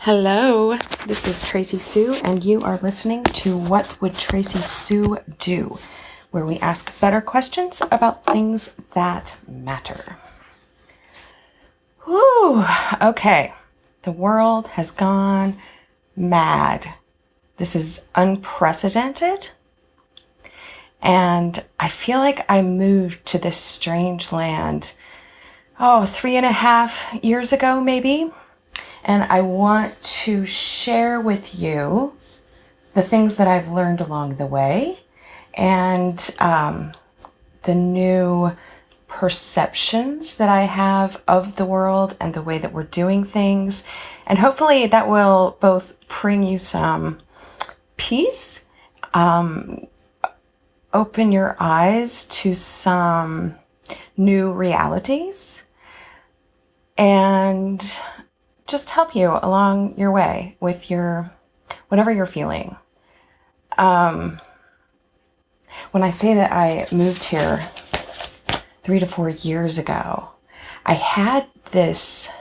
Hello, this is Tracy Sue, and you are listening to What Would Tracy Sue Do?, where we ask better questions about things that matter. Whew, okay, the world has gone mad. This is unprecedented, and I feel like I moved to this strange land, 3.5 years ago, maybe. And I want to share with you the things that I've learned along the way and the new perceptions that I have of the world and the way that we're doing things. And hopefully that will both bring you some peace, open your eyes to some new realities, and just help you along your way with your whatever you're feeling. When I say that I moved here 3 to 4 years ago, I had this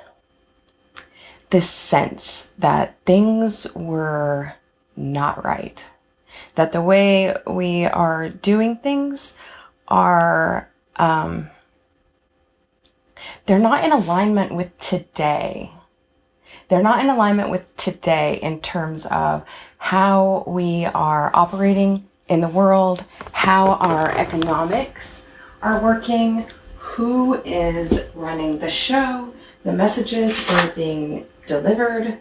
sense that things were not right, that the way we are doing things are they're not in alignment with today. They're not in alignment with today in terms of how we are operating in the world, how our economics are working, who is running the show, the messages are being delivered.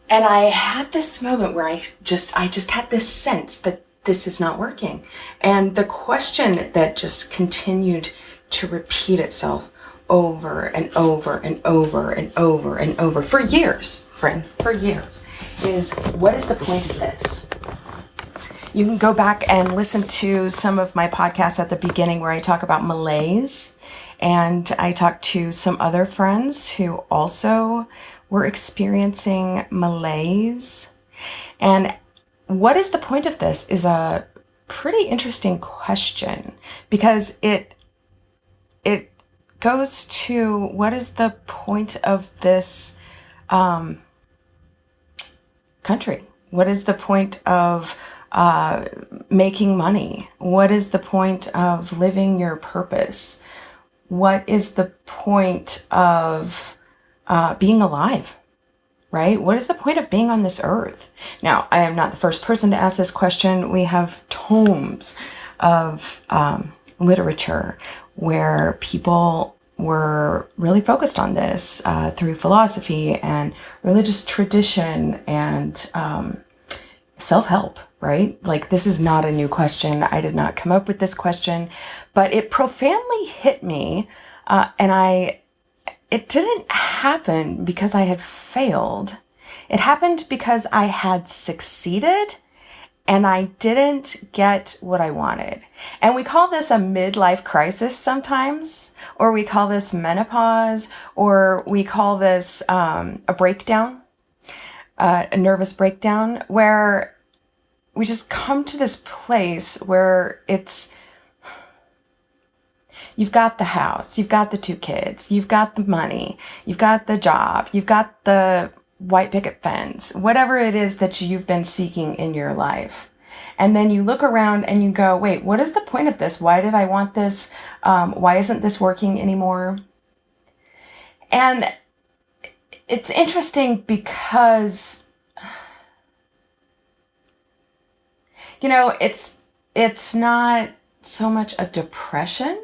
And I had this moment where I just had this sense that this is not working. And the question that just continued to repeat itself over and over and over and over and over for years, friends, for years, is what is the point of this? You can go back and listen to some of my podcasts at the beginning where I talk about malaise, and I talk to some other friends who also were experiencing malaise. And what is the point of this is a pretty interesting question, because it goes to what is the point of this country? What is the point of making money? What is the point of living your purpose? What is the point of being alive, right? What is the point of being on this earth? Now, I am not the first person to ask this question. We have tomes of literature where people were really focused on this through philosophy and religious tradition and self-help, right? Like, this is not a new question. I did not come up with this question, but it profoundly hit me. It didn't happen because I had failed. It happened because I had succeeded and I didn't get what I wanted. And we call this a midlife crisis sometimes, or we call this menopause, or we call this a breakdown, a nervous breakdown, where we just come to this place where you've got the house, you've got the 2 kids, you've got the money, you've got the job, you've got the white picket fence, whatever it is that you've been seeking in your life. And then you look around and you go, wait, what is the point of this? Why did I want this? Why isn't this working anymore? And it's interesting because, it's not so much a depression.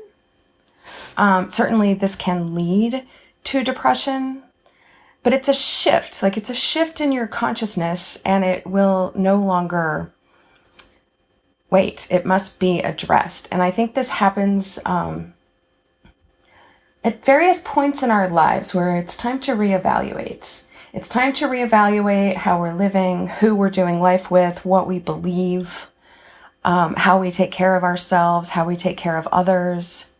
Certainly this can lead to depression, but it's a shift. Like, it's a shift in your consciousness, and it will no longer wait. It must be addressed. And I think this happens at various points in our lives where it's time to reevaluate. It's time to reevaluate how we're living, who we're doing life with, what we believe, how we take care of ourselves, how we take care of others,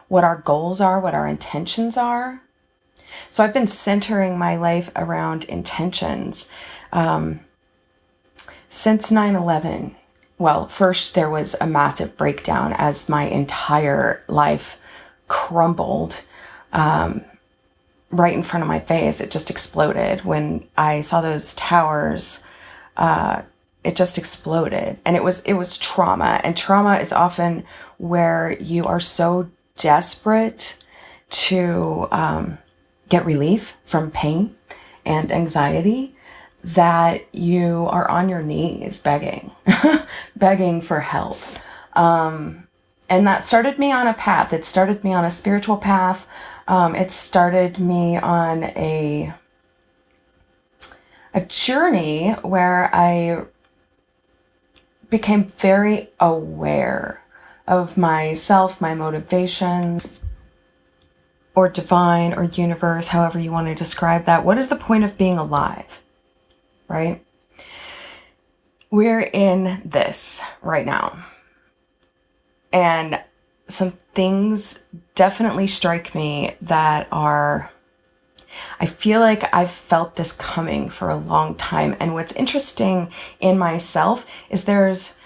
what our goals are, what our intentions are. So I've been centering my life around intentions since 9/11. Well, first there was a massive breakdown as my entire life crumbled. right in front of my face. It just exploded when I saw those towers. It just exploded, and it was trauma. And trauma is often where you are so desperate to get relief from pain and anxiety that you are on your knees begging, begging for help. And that started me on a path. It started me on a spiritual path. It started me on a journey where I became very aware of myself, my motivation, or divine, or universe, however you want to describe that. What is the point of being alive, right? We're in this right now. And some things definitely strike me that are, I feel like I've felt this coming for a long time. And what's interesting in myself is there's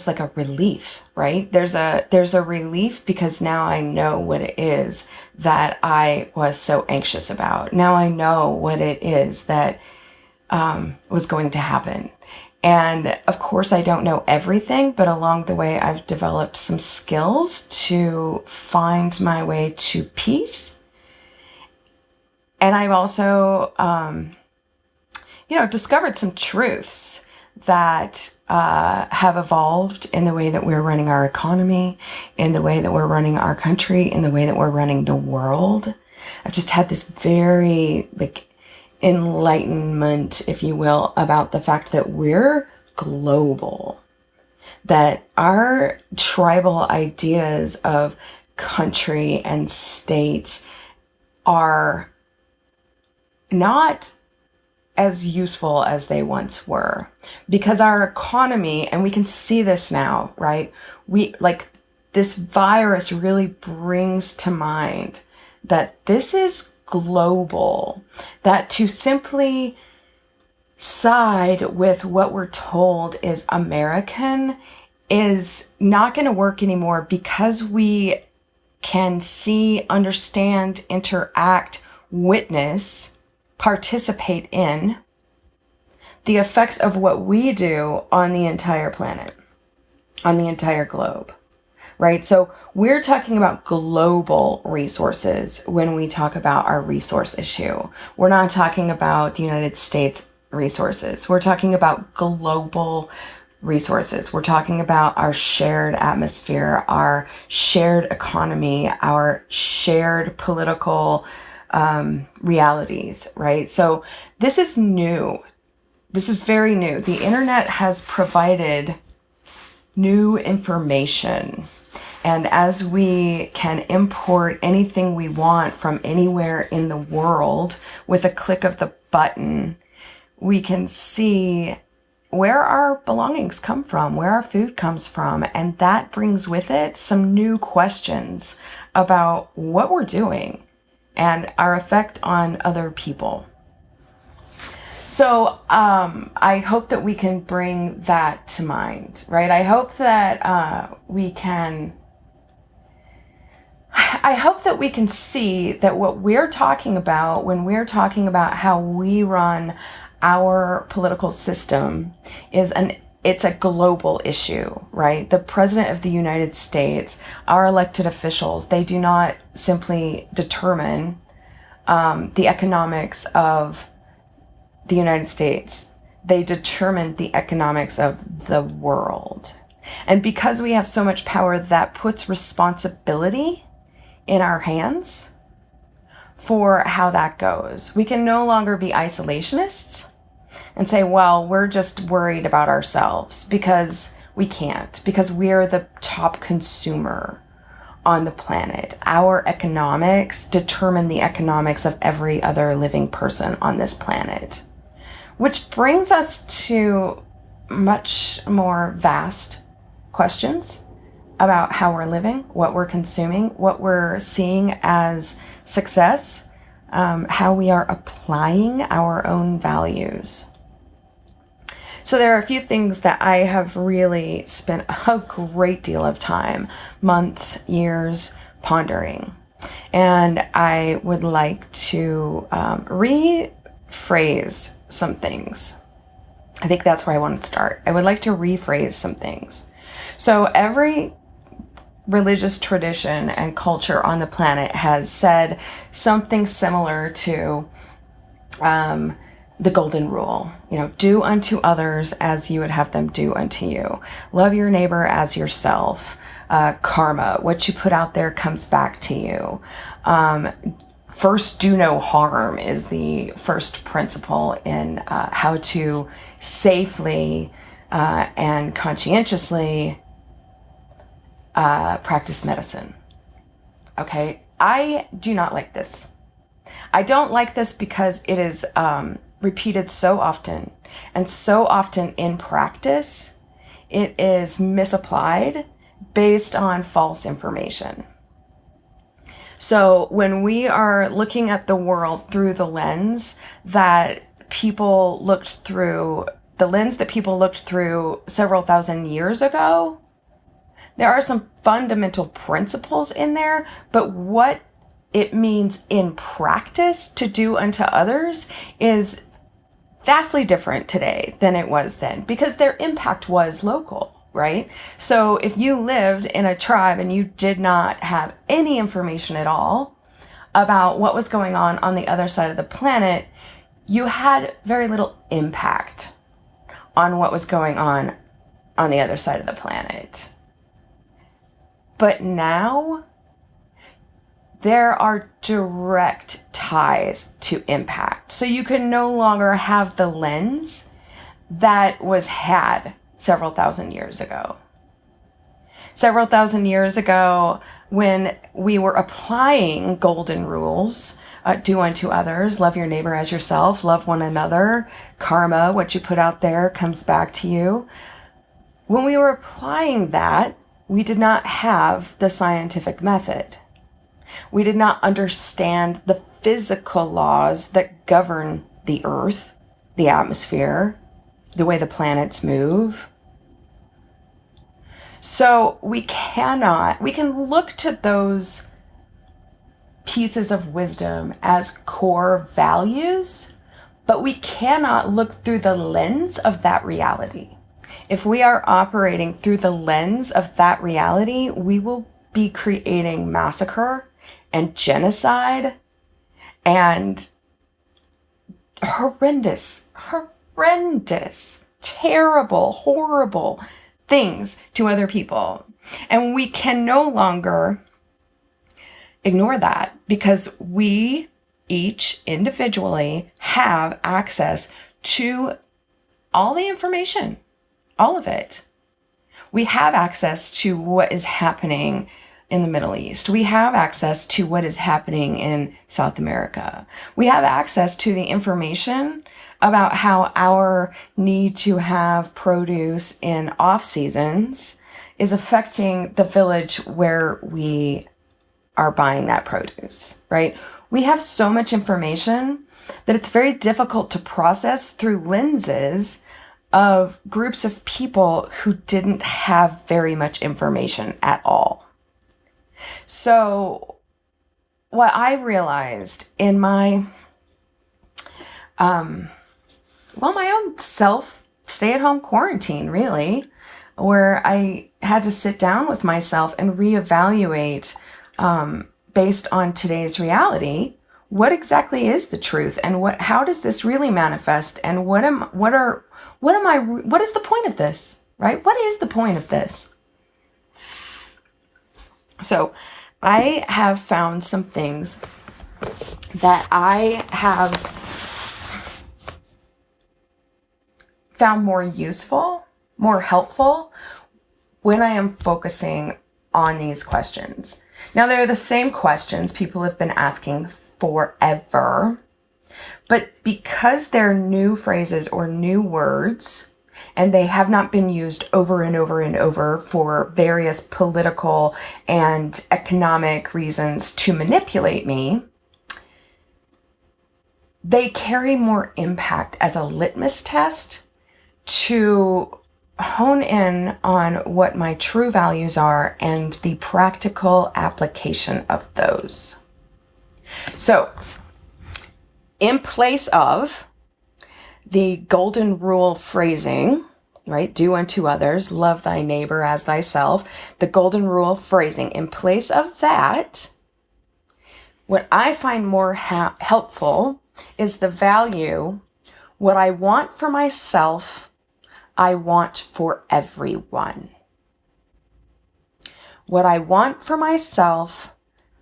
like a relief, right? There's a relief because now I know what it is that I was so anxious about. Now I know what it is that was going to happen. And of course, I don't know everything, but along the way, I've developed some skills to find my way to peace. And I've also, discovered some truths that have evolved in the way that we're running our economy, in the way that we're running our country, in the way that we're running the world. I've just had this very enlightenment, if you will, about the fact that we're global, that our tribal ideas of country and state are not as useful as they once were, because our economy, and we can see this now, right? This virus really brings to mind that this is global, that to simply side with what we're told is American is not going to work anymore, because we can see, understand, interact, witness, participate in the effects of what we do on the entire planet, on the entire globe. Right? So we're talking about global resources when we talk about our resource issue. We're not talking about the United States resources. We're talking about global resources. We're talking about our shared atmosphere, our shared economy, our shared political realities, right? So this is new. This is very new. The internet has provided new information. And as we can import anything we want from anywhere in the world with a click of the button, we can see where our belongings come from, where our food comes from. And that brings with it some new questions about what we're doing and our effect on other people. So I hope that we can bring that to mind, right? I hope that we can see that what we're talking about when we're talking about how we run our political system it's a global issue, right? The President of the United States, our elected officials, they do not simply determine the economics of the United States. They determine the economics of the world. And because we have so much power, that puts responsibility in our hands for how that goes. We can no longer be isolationists and say, well, we're just worried about ourselves, because we can't, because we're the top consumer on the planet. Our economics determine the economics of every other living person on this planet, which brings us to much more vast questions about how we're living, what we're consuming, what we're seeing as success, how we are applying our own values. So there are a few things that I have really spent a great deal of time, months, years, pondering. And I would like to rephrase some things. I think that's where I want to start. I would like to rephrase some things. So every religious tradition and culture on the planet has said something similar to the golden rule. Do unto others as you would have them do unto you. Love your neighbor as yourself. Karma, what you put out there comes back to you. First, do no harm is the first principle in how to safely and conscientiously practice medicine. Okay, I do not like this. I don't like this because it is repeated so often, and so often in practice, it is misapplied based on false information. So when we are looking at the world through the lens that people looked through, several thousand years ago, there are some fundamental principles in there, but what it means in practice to do unto others is vastly different today than it was then, because their impact was local, right? So if you lived in a tribe and you did not have any information at all about what was going on the other side of the planet, you had very little impact on what was going on the other side of the planet. But now there are direct ties to impact. So you can no longer have the lens that was had several thousand years ago. Several thousand years ago, when we were applying golden rules, do unto others, love your neighbor as yourself, love one another, karma, what you put out there comes back to you. When we were applying that, we did not have the scientific method. We did not understand the physical laws that govern the earth, the atmosphere, the way the planets move. So we can look to those pieces of wisdom as core values, but we cannot look through the lens of that reality. If we are operating through the lens of that reality, we will be creating massacre and genocide and horrendous, terrible, horrible things to other people. And we can no longer ignore that, because we each individually have access to all the information, all of it. We have access to what is happening in the Middle East. We have access to what is happening in South America. We have access to the information about how our need to have produce in off seasons is affecting the village where we are buying that produce, right? We have so much information that it's very difficult to process through lenses of groups of people who didn't have very much information at all. So what I realized in my own self stay-at-home quarantine, really, where I had to sit down with myself and reevaluate based on today's reality, what exactly is the truth, and how does this really manifest, and what is the point of this, right? What is the point of this? So I have found some things that I have found more useful, more helpful when I am focusing on these questions. Now, they're the same questions people have been asking forever, but because they're new phrases or new words, and they have not been used over and over and over for various political and economic reasons to manipulate me, they carry more impact as a litmus test to hone in on what my true values are and the practical application of those. So, in place of the golden rule phrasing, right? Do unto others, love thy neighbor as thyself. The golden rule phrasing. In place of that, what I find more helpful is the value, what I want for myself, I want for everyone. What I want for myself,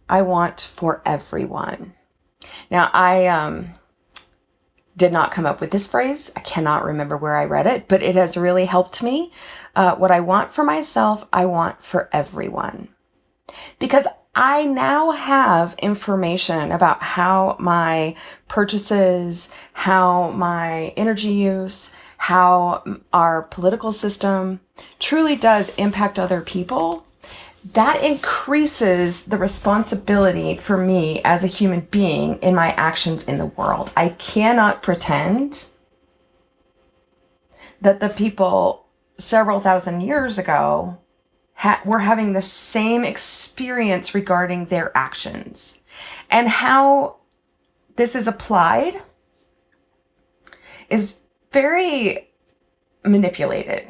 I want for everyone. Now, I did not come up with this phrase. I cannot remember where I read it, but it has really helped me. What I want for myself, I want for everyone. Because I now have information about how my purchases, how my energy use, how our political system truly does impact other people. That increases the responsibility for me as a human being in my actions in the world. I cannot pretend that the people several thousand years ago were having the same experience regarding their actions. And how this is applied is very manipulated,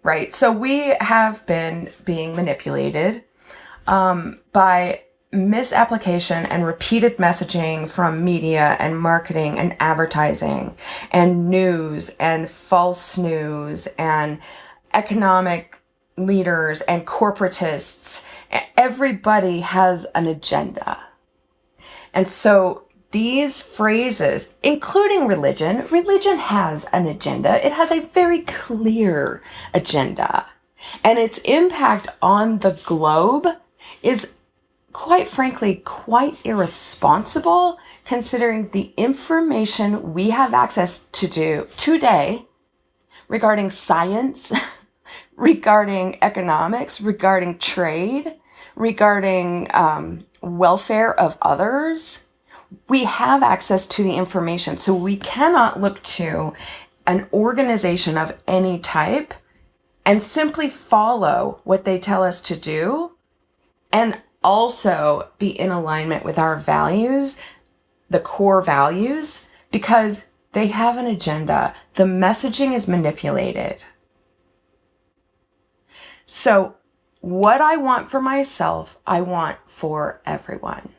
right? So we have been being manipulated by misapplication and repeated messaging from media and marketing and advertising and news and false news and economic leaders and corporatists. Everybody has an agenda. And so these phrases, including religion has an agenda. It has a very clear agenda. And its impact on the globe is, quite frankly, quite irresponsible, considering the information we have access to today regarding science, regarding economics, regarding trade, regarding welfare of others. We have access to the information, so we cannot look to an organization of any type and simply follow what they tell us to do and also be in alignment with our values, the core values, because they have an agenda. The messaging is manipulated. So what I want for myself, I want for everyone.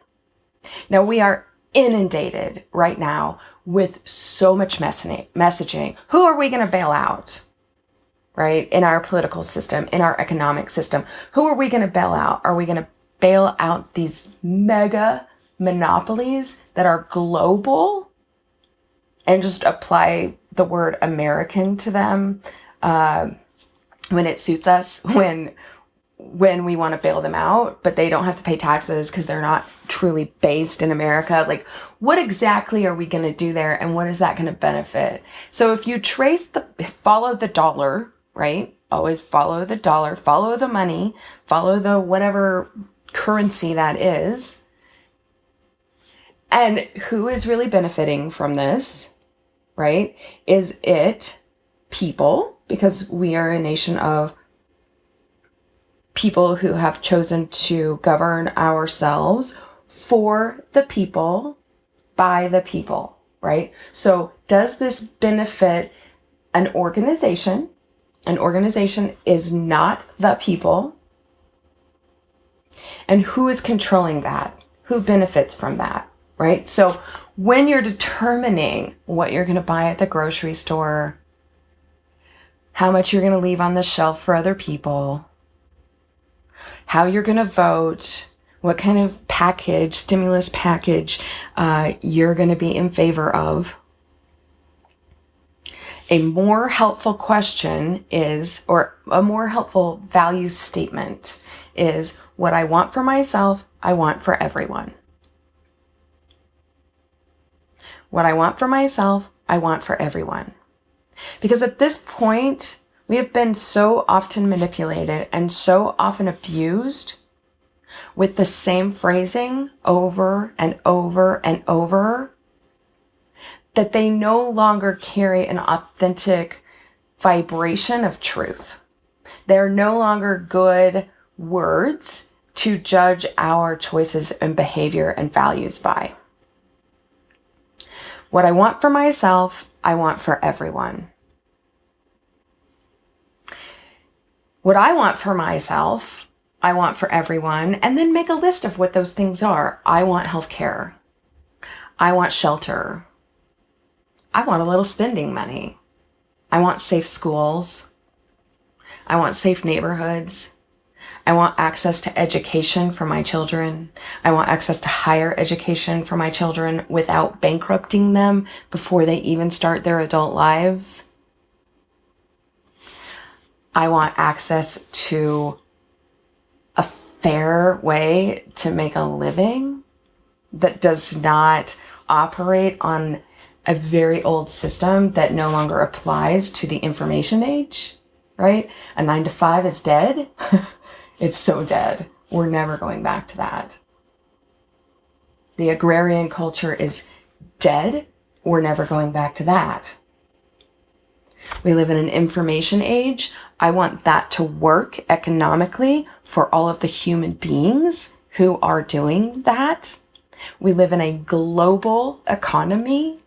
Now, we are inundated right now with so much messaging. Who are we going to bail out, right? In our political system, in our economic system, who are we going to bail out? Are we going to bail out these mega monopolies that are global and just apply the word American to them when it suits us, when we want to bail them out, but they don't have to pay taxes because they're not truly based in America? Like, what exactly are we going to do there, and what is that going to benefit? So if you follow the dollar, right? Always follow the dollar, follow the money, follow the whatever currency that is. And who is really benefiting from this, right? Is it people? Because we are a nation of people who have chosen to govern ourselves for the people, by the people, right? So does this benefit an organization? An organization is not the people. And who is controlling that? Who benefits from that, right? So when you're determining what you're going to buy at the grocery store, how much you're going to leave on the shelf for other people, how you're going to vote, what kind of stimulus package you're going to be in favor of. A more helpful question is, or a more helpful value statement is, what I want for myself, I want for everyone. What I want for myself, I want for everyone. Because at this point, we have been so often manipulated and so often abused with the same phrasing over and over and over that they no longer carry an authentic vibration of truth. They're no longer good words to judge our choices and behavior and values by. What I want for myself, I want for everyone. What I want for myself, I want for everyone, and then make a list of what those things are. I want healthcare. I want shelter. I want a little spending money. I want safe schools. I want safe neighborhoods. I want access to education for my children. I want access to higher education for my children without bankrupting them before they even start their adult lives. I want access to a fair way to make a living that does not operate on a very old system that no longer applies to the information age, right? A 9-to-5 is dead. It's so dead. We're never going back to that. The agrarian culture is dead. We're never going back to that. We live in an information age. I want that to work economically for all of the human beings who are doing that. We live in a global economy.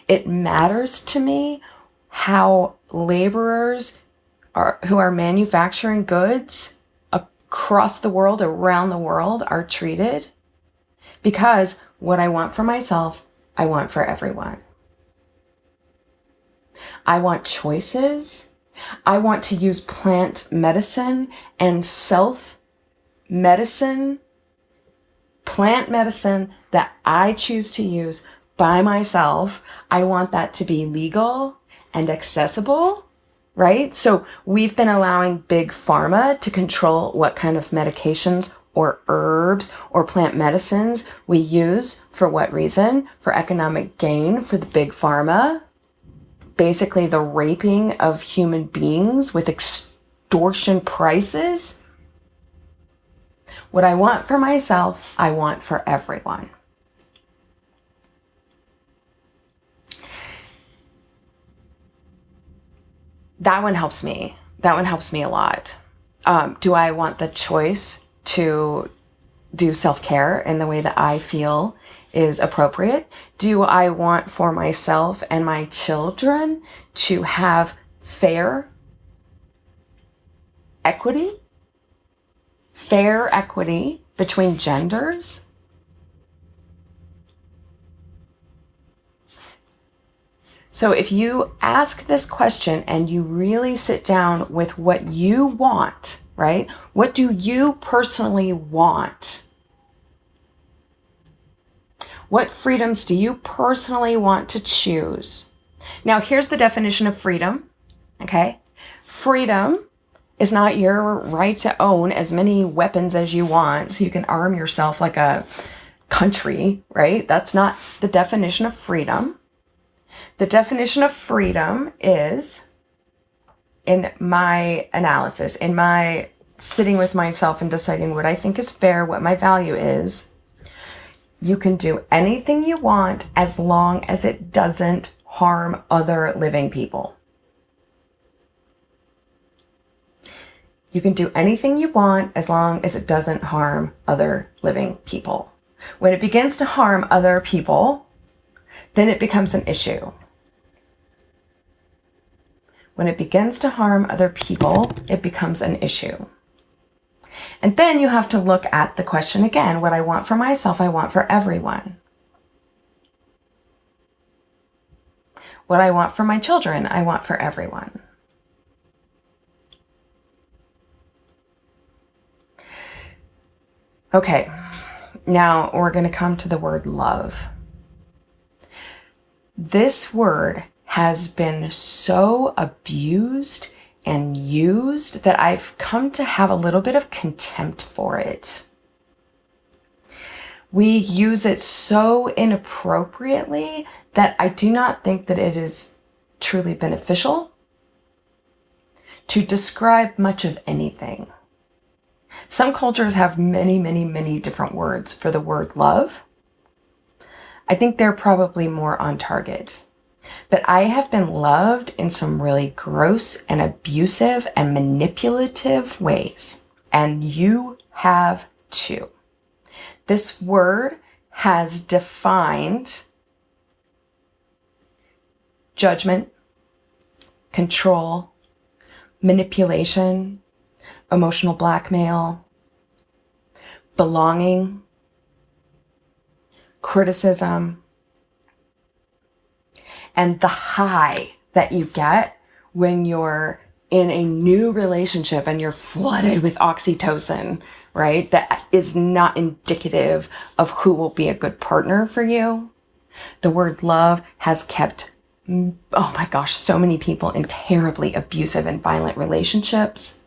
It matters to me how laborers who are manufacturing goods across the world, around the world, are treated. Because what I want for myself, I want for everyone. I want choices. I want to use plant medicine and self-medicine, plant medicine that I choose to use by myself. I want that to be legal and accessible, right? So we've been allowing big pharma to control what kind of medications or herbs or plant medicines we use. For what reason? For economic gain for the big pharma. Basically the raping of human beings with extortion prices. What I want for myself, I want for everyone. That one helps me. That one helps me a lot. Do I want the choice to do self-care in the way that I feel is appropriate? Do I want for myself and my children to have fair equity between genders? So if you ask this question and you really sit down with what you want, right? What do you personally want? What freedoms do you personally want to choose? Now, here's the definition of freedom, okay? Freedom is not your right to own as many weapons as you want so you can arm yourself like a country, right? That's not the definition of freedom. The definition of freedom is, in my analysis, in my sitting with myself and deciding what I think is fair, what my value is, you can do anything you want as long as it doesn't harm other living people. You can do anything you want as long as it doesn't harm other living people. When it begins to harm other people, then it becomes an issue. When it begins to harm other people, it becomes an issue. And then you have to look at the question again. What I want for myself, I want for everyone. What I want for my children, I want for everyone. Okay, now we're going to come to the word love. This word has been so abused and used that I've come to have a little bit of contempt for it. We use it so inappropriately that I do not think that it is truly beneficial to describe much of anything. Some cultures have many, many, many different words for the word love. I think they're probably more on target. But I have been loved in some really gross and abusive and manipulative ways. And you have too. This word has defined judgment, control, manipulation, emotional blackmail, belonging, criticism, and the high that you get when you're in a new relationship and you're flooded with oxytocin, right? That is not indicative of who will be a good partner for you. The word love has kept, oh my gosh, so many people in terribly abusive and violent relationships.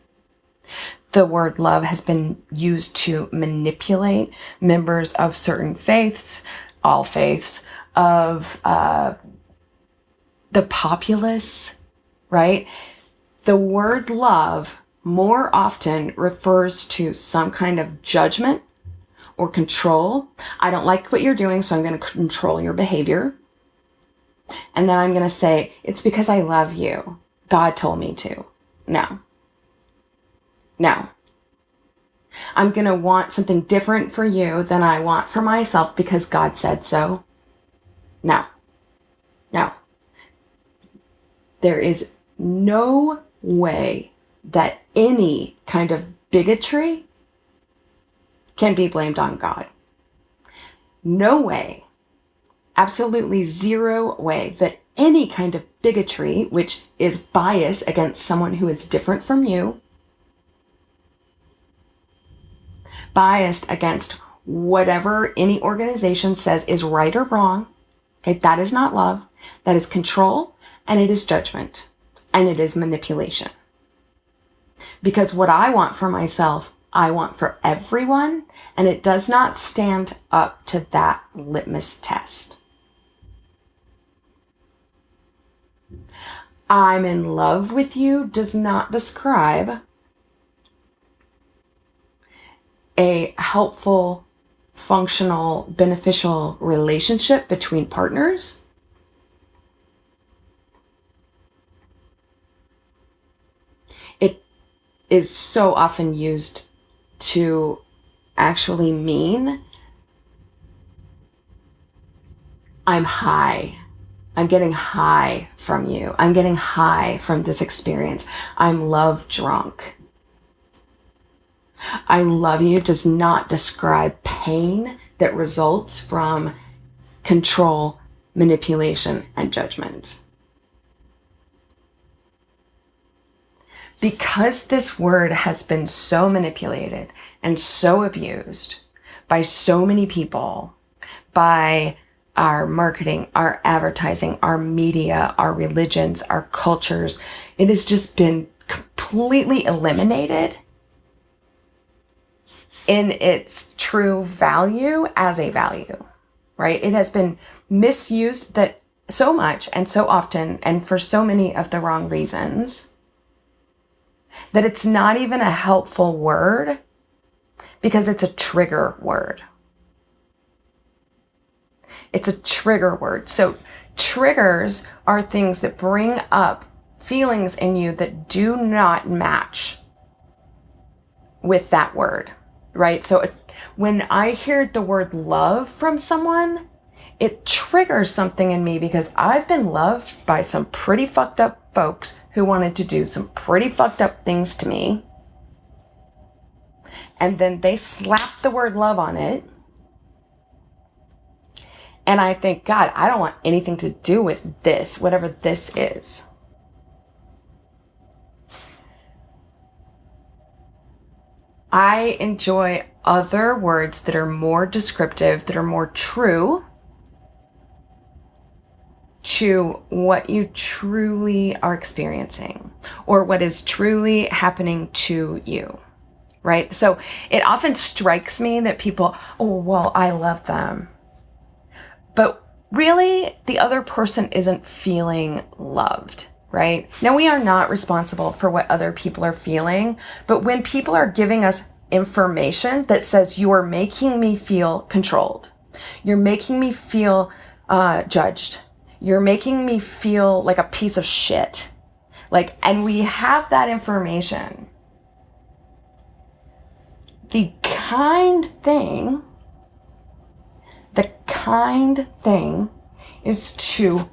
The word love has been used to manipulate members of certain faiths, all faiths, of the populace, right? The word love more often refers to some kind of judgment or control. I don't like what you're doing, so I'm going to control your behavior. And then I'm going to say, it's because I love you. God told me to. No. I'm going to want something different for you than I want for myself because God said so. No. There is no way that any kind of bigotry can be blamed on God. No way, absolutely zero way that any kind of bigotry, which is bias against someone who is different from you, biased against whatever any organization says is right or wrong, okay, that is not love. That is control, and it is judgment, and it is manipulation. Because what I want for myself, I want for everyone, and it does not stand up to that litmus test. I'm in love with you does not describe a helpful, functional, beneficial relationship between partners. It is so often used to actually mean I'm high. I'm getting high from you. I'm getting high from this experience. I'm love drunk. I love you does not describe pain that results from control, manipulation, and judgment. Because this word has been so manipulated and so abused by so many people, by our marketing, our advertising, our media, our religions, our cultures, it has just been completely eliminated in its true value as a value, right? It has been misused that so much and so often and for so many of the wrong reasons that it's not even a helpful word because it's a trigger word. It's a trigger word. So triggers are things that bring up feelings in you that do not match with that word, right? So when I hear the word love from someone, it triggers something in me because I've been loved by some pretty fucked up folks who wanted to do some pretty fucked up things to me. And then they slap the word love on it. And I think, God, I don't want anything to do with this, whatever this is. I enjoy other words that are more descriptive, that are more true to what you truly are experiencing or what is truly happening to you, right? So it often strikes me that people, oh, well, I love them. But really, the other person isn't feeling loved, right? Now, we are not responsible for what other people are feeling, but when people are giving us information that says you are making me feel controlled, you're making me feel judged, You're making me feel like a piece of shit. Like, and we have that information. The kind thing is to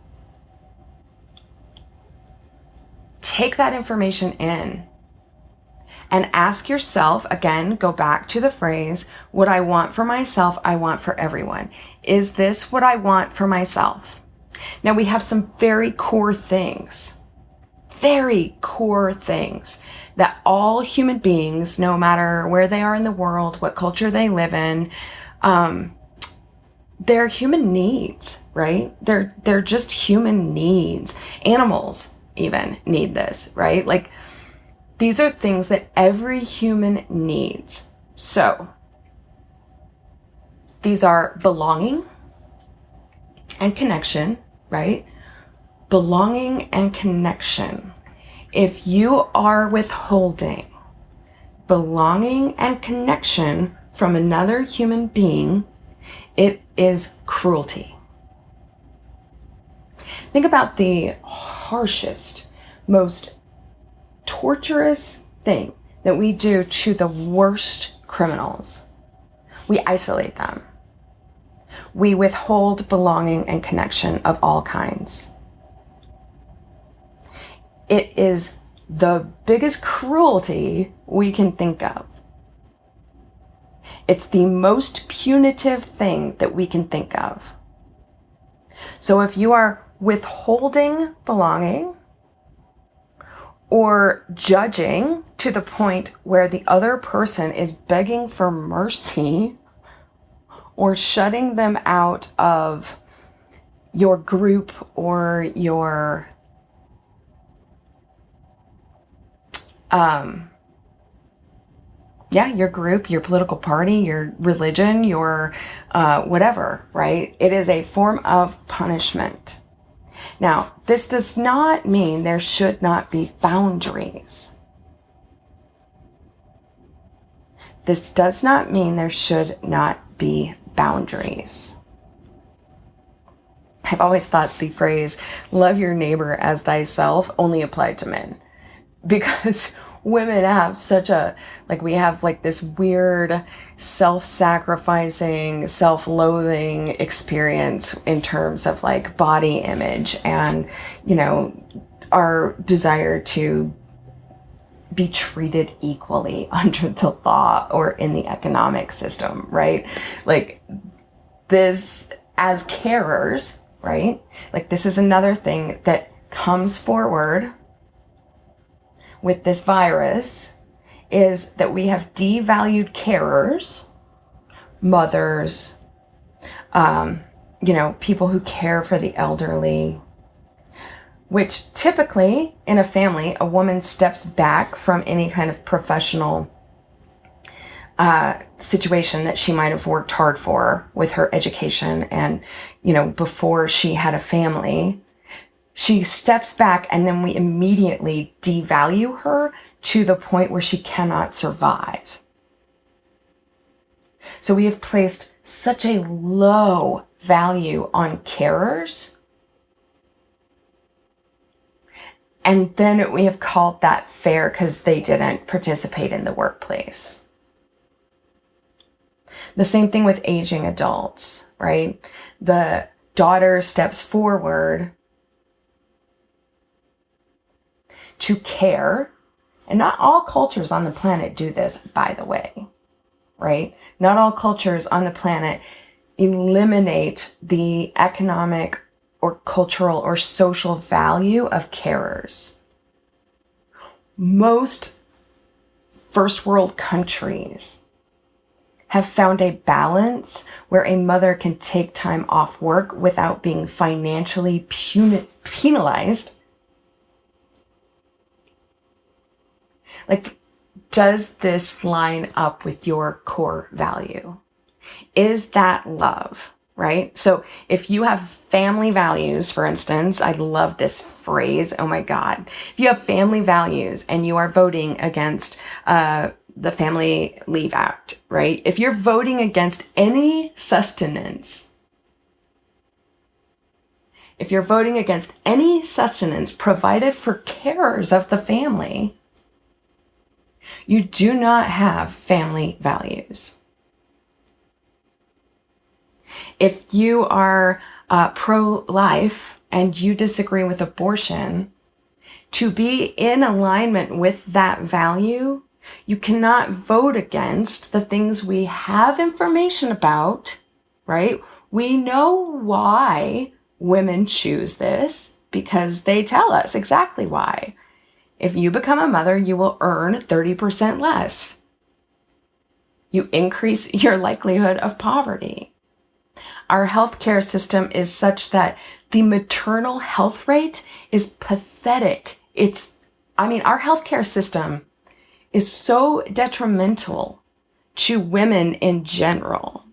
take that information in and ask yourself, again, go back to the phrase, what I want for myself, I want for everyone. Is this what I want for myself? Now, we have some very core things that all human beings, no matter where they are in the world, what culture they live in, they're human needs, right? They're just human needs. Animals even need this, right? Like, these are things that every human needs. So these are belonging and connection, right? Belonging and connection. If you are withholding belonging and connection from another human being, it is cruelty. Think about the harshest, most torturous thing that we do to the worst criminals. We isolate them. We withhold belonging and connection of all kinds. It is the biggest cruelty we can think of. It's the most punitive thing that we can think of. So if you are withholding belonging or judging to the point where the other person is begging for mercy or shutting them out of your group or your your group, your political party, your religion, your whatever, right? It is a form of punishment. Now, this does not mean there should not be boundaries. This does not mean there should not be boundaries. I've always thought the phrase, love your neighbor as thyself, only applied to men. Because women have we have this weird self-sacrificing, self-loathing experience in terms of body image and, our desire to be treated equally under the law or in the economic system, right? This as carers, right? This is another thing that comes forward with this virus, is that we have devalued carers, mothers, people who care for the elderly, which typically in a family, a woman steps back from any kind of professional situation that she might have worked hard for with her education and, before she had a family. She steps back and then we immediately devalue her to the point where she cannot survive. So we have placed such a low value on carers. And then we have called that fair because they didn't participate in the workplace. The same thing with aging adults, right? The daughter steps forward to care. And not all cultures on the planet do this, by the way, right? Not all cultures on the planet eliminate the economic or cultural or social value of carers. Most first world countries have found a balance where a mother can take time off work without being financially penalized. Does this line up with your core value? Is that love, right? So if you have family values, for instance, I love this phrase. Oh my God. If you have family values and you are voting against the Family Leave Act, right? If you're voting against any sustenance, if you're voting against any sustenance provided for carers of the family, you do not have family values. If you are pro-life and you disagree with abortion, to be in alignment with that value, you cannot vote against the things we have information about, right? We know why women choose this because they tell us exactly why. If you become a mother, you will earn 30% less. You increase your likelihood of poverty. Our healthcare system is such that the maternal health rate is pathetic. Our healthcare system is so detrimental to women in general.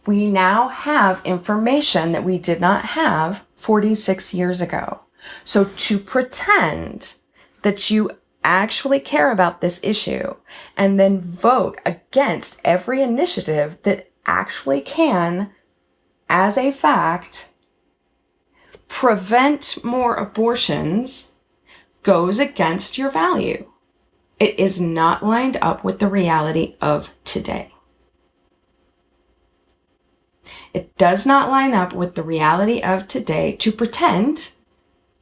We now have information that we did not have 46 years ago. So to pretend that you actually care about this issue and then vote against every initiative that actually can, as a fact, prevent more abortions goes against your value. It is not lined up with the reality of today. It does not line up with the reality of today to pretend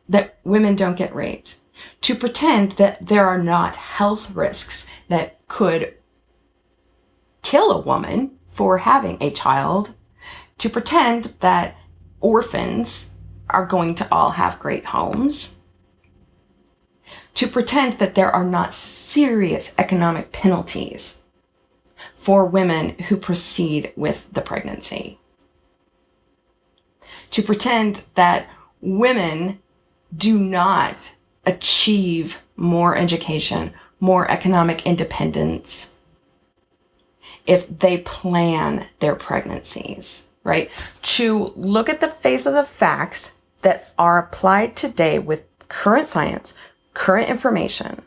that women don't get raped, to pretend that there are not health risks that could kill a woman for having a child, to pretend that orphans are going to all have great homes, to pretend that there are not serious economic penalties for women who proceed with the pregnancy, to pretend that women do not achieve more education, more economic independence if they plan their pregnancies, right? To look at the face of the facts that are applied today with current science, current information,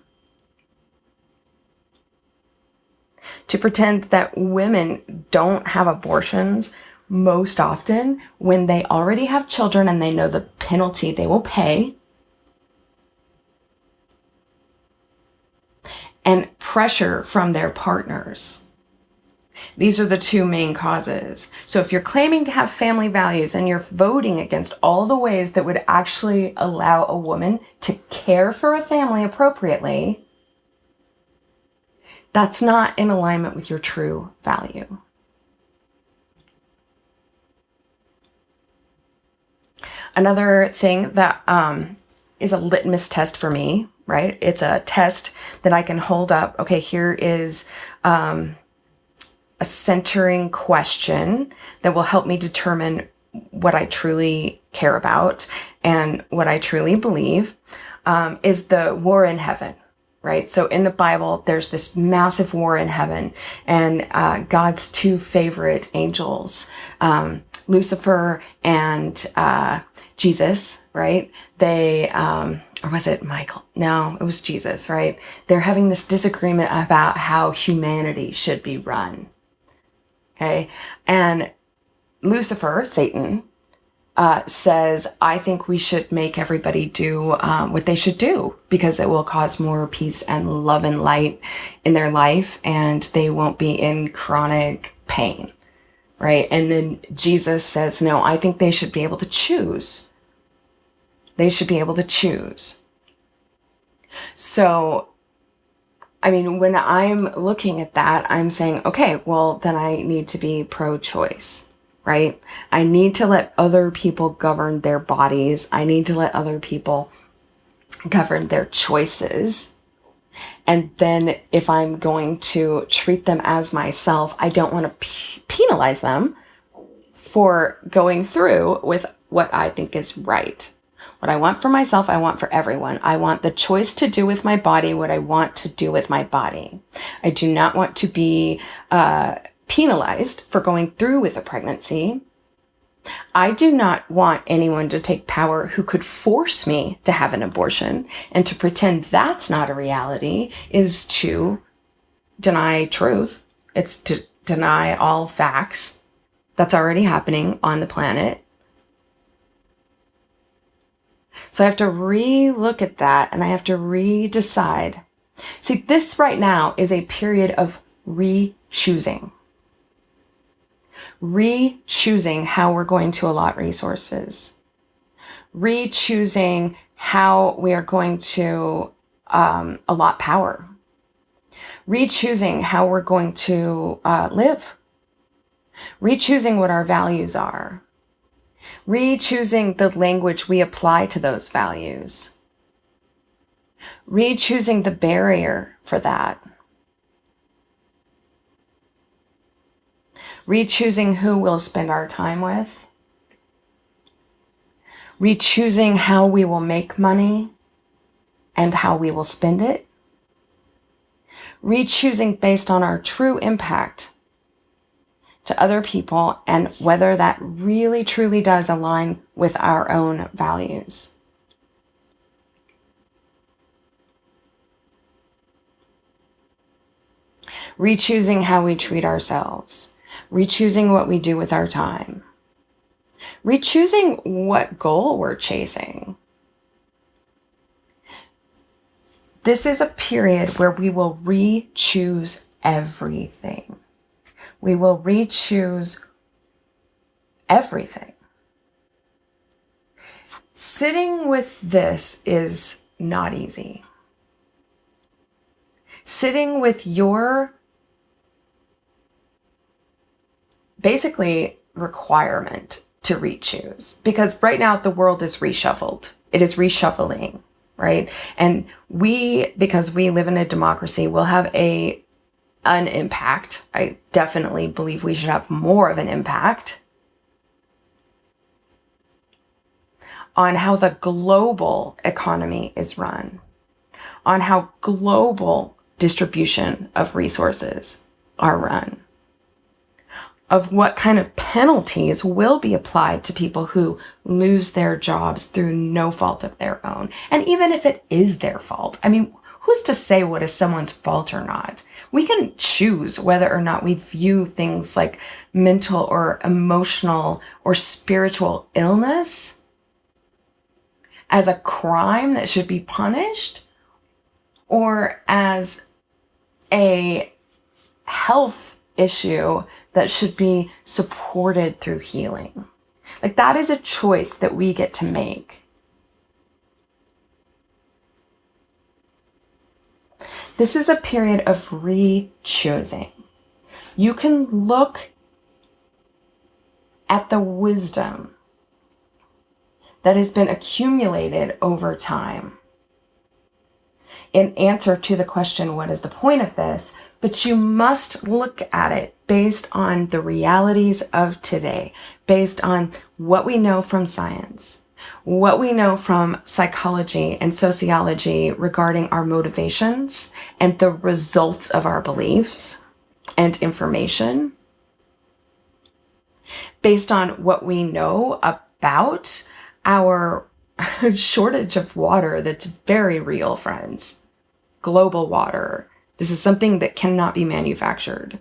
to pretend that women don't have abortions most often when they already have children and they know the penalty they will pay, and pressure from their partners. These are the two main causes. So if you're claiming to have family values and you're voting against all the ways that would actually allow a woman to care for a family appropriately, that's not in alignment with your true value. Another thing that is a litmus test for me, right? It's a test that I can hold up. Okay, here is a centering question that will help me determine what I truly care about and what I truly believe, is the war in heaven, right? So in the Bible, there's this massive war in heaven, and God's two favorite angels, Lucifer and Jesus, right? They, or was it Michael? No, it was Jesus, right? They're having this disagreement about how humanity should be run. Okay. And Lucifer, Satan, says, I think we should make everybody do what they should do because it will cause more peace and love and light in their life and they won't be in chronic pain. Right. And then Jesus says, no, I think they should be able to choose. They should be able to choose. So, when I'm looking at that, I'm saying, okay, well, then I need to be pro-choice, right? I need to let other people govern their bodies. I need to let other people govern their choices. And then if I'm going to treat them as myself, I don't want to penalize them for going through with what I think is right. What I want for myself, I want for everyone. I want the choice to do with my body what I want to do with my body. I do not want to be penalized for going through with a pregnancy. I do not want anyone to take power who could force me to have an abortion, and to pretend that's not a reality is to deny truth. It's to deny all facts. that's already happening on the planet. So I have to re-look at that, and I have to re-decide. See, this right now is a period of re-choosing. Re-choosing how we're going to allot resources. Re-choosing how we are going to allot power. Re-choosing how we're going to live. Re-choosing what our values are. Re-choosing the language we apply to those values. Re-choosing the barrier for that. Re-choosing who we'll spend our time with. Re-choosing how we will make money and how we will spend it. Re-choosing based on our true impact to other people and whether that really truly does align with our own values. Re-choosing how we treat ourselves. Re-choosing what we do with our time. Re-choosing what goal we're chasing. This is a period where we will re-choose everything. We will re-choose everything. Sitting with this is not easy. Sitting with your basically requirement to re-choose, because right now the world is reshuffled. It is reshuffling, right? And we, because we live in a democracy, will have an impact. I definitely believe we should have more of an impact on how the global economy is run, on how global distribution of resources are run, of what kind of penalties will be applied to people who lose their jobs through no fault of their own. And even if it is their fault, I mean, who's to say what is someone's fault or not? We can choose whether or not we view things like mental or emotional or spiritual illness as a crime that should be punished, or as a health issue that should be supported through healing. Like, that is a choice that we get to make. This is a period of re-choosing. You can look at the wisdom that has been accumulated over time in answer to the question, what is the point of this? But you must look at it based on the realities of today, based on what we know from science, what we know from psychology and sociology regarding our motivations and the results of our beliefs and information, based on what we know about our shortage of water that's very real, friends. Global water. This is something that cannot be manufactured.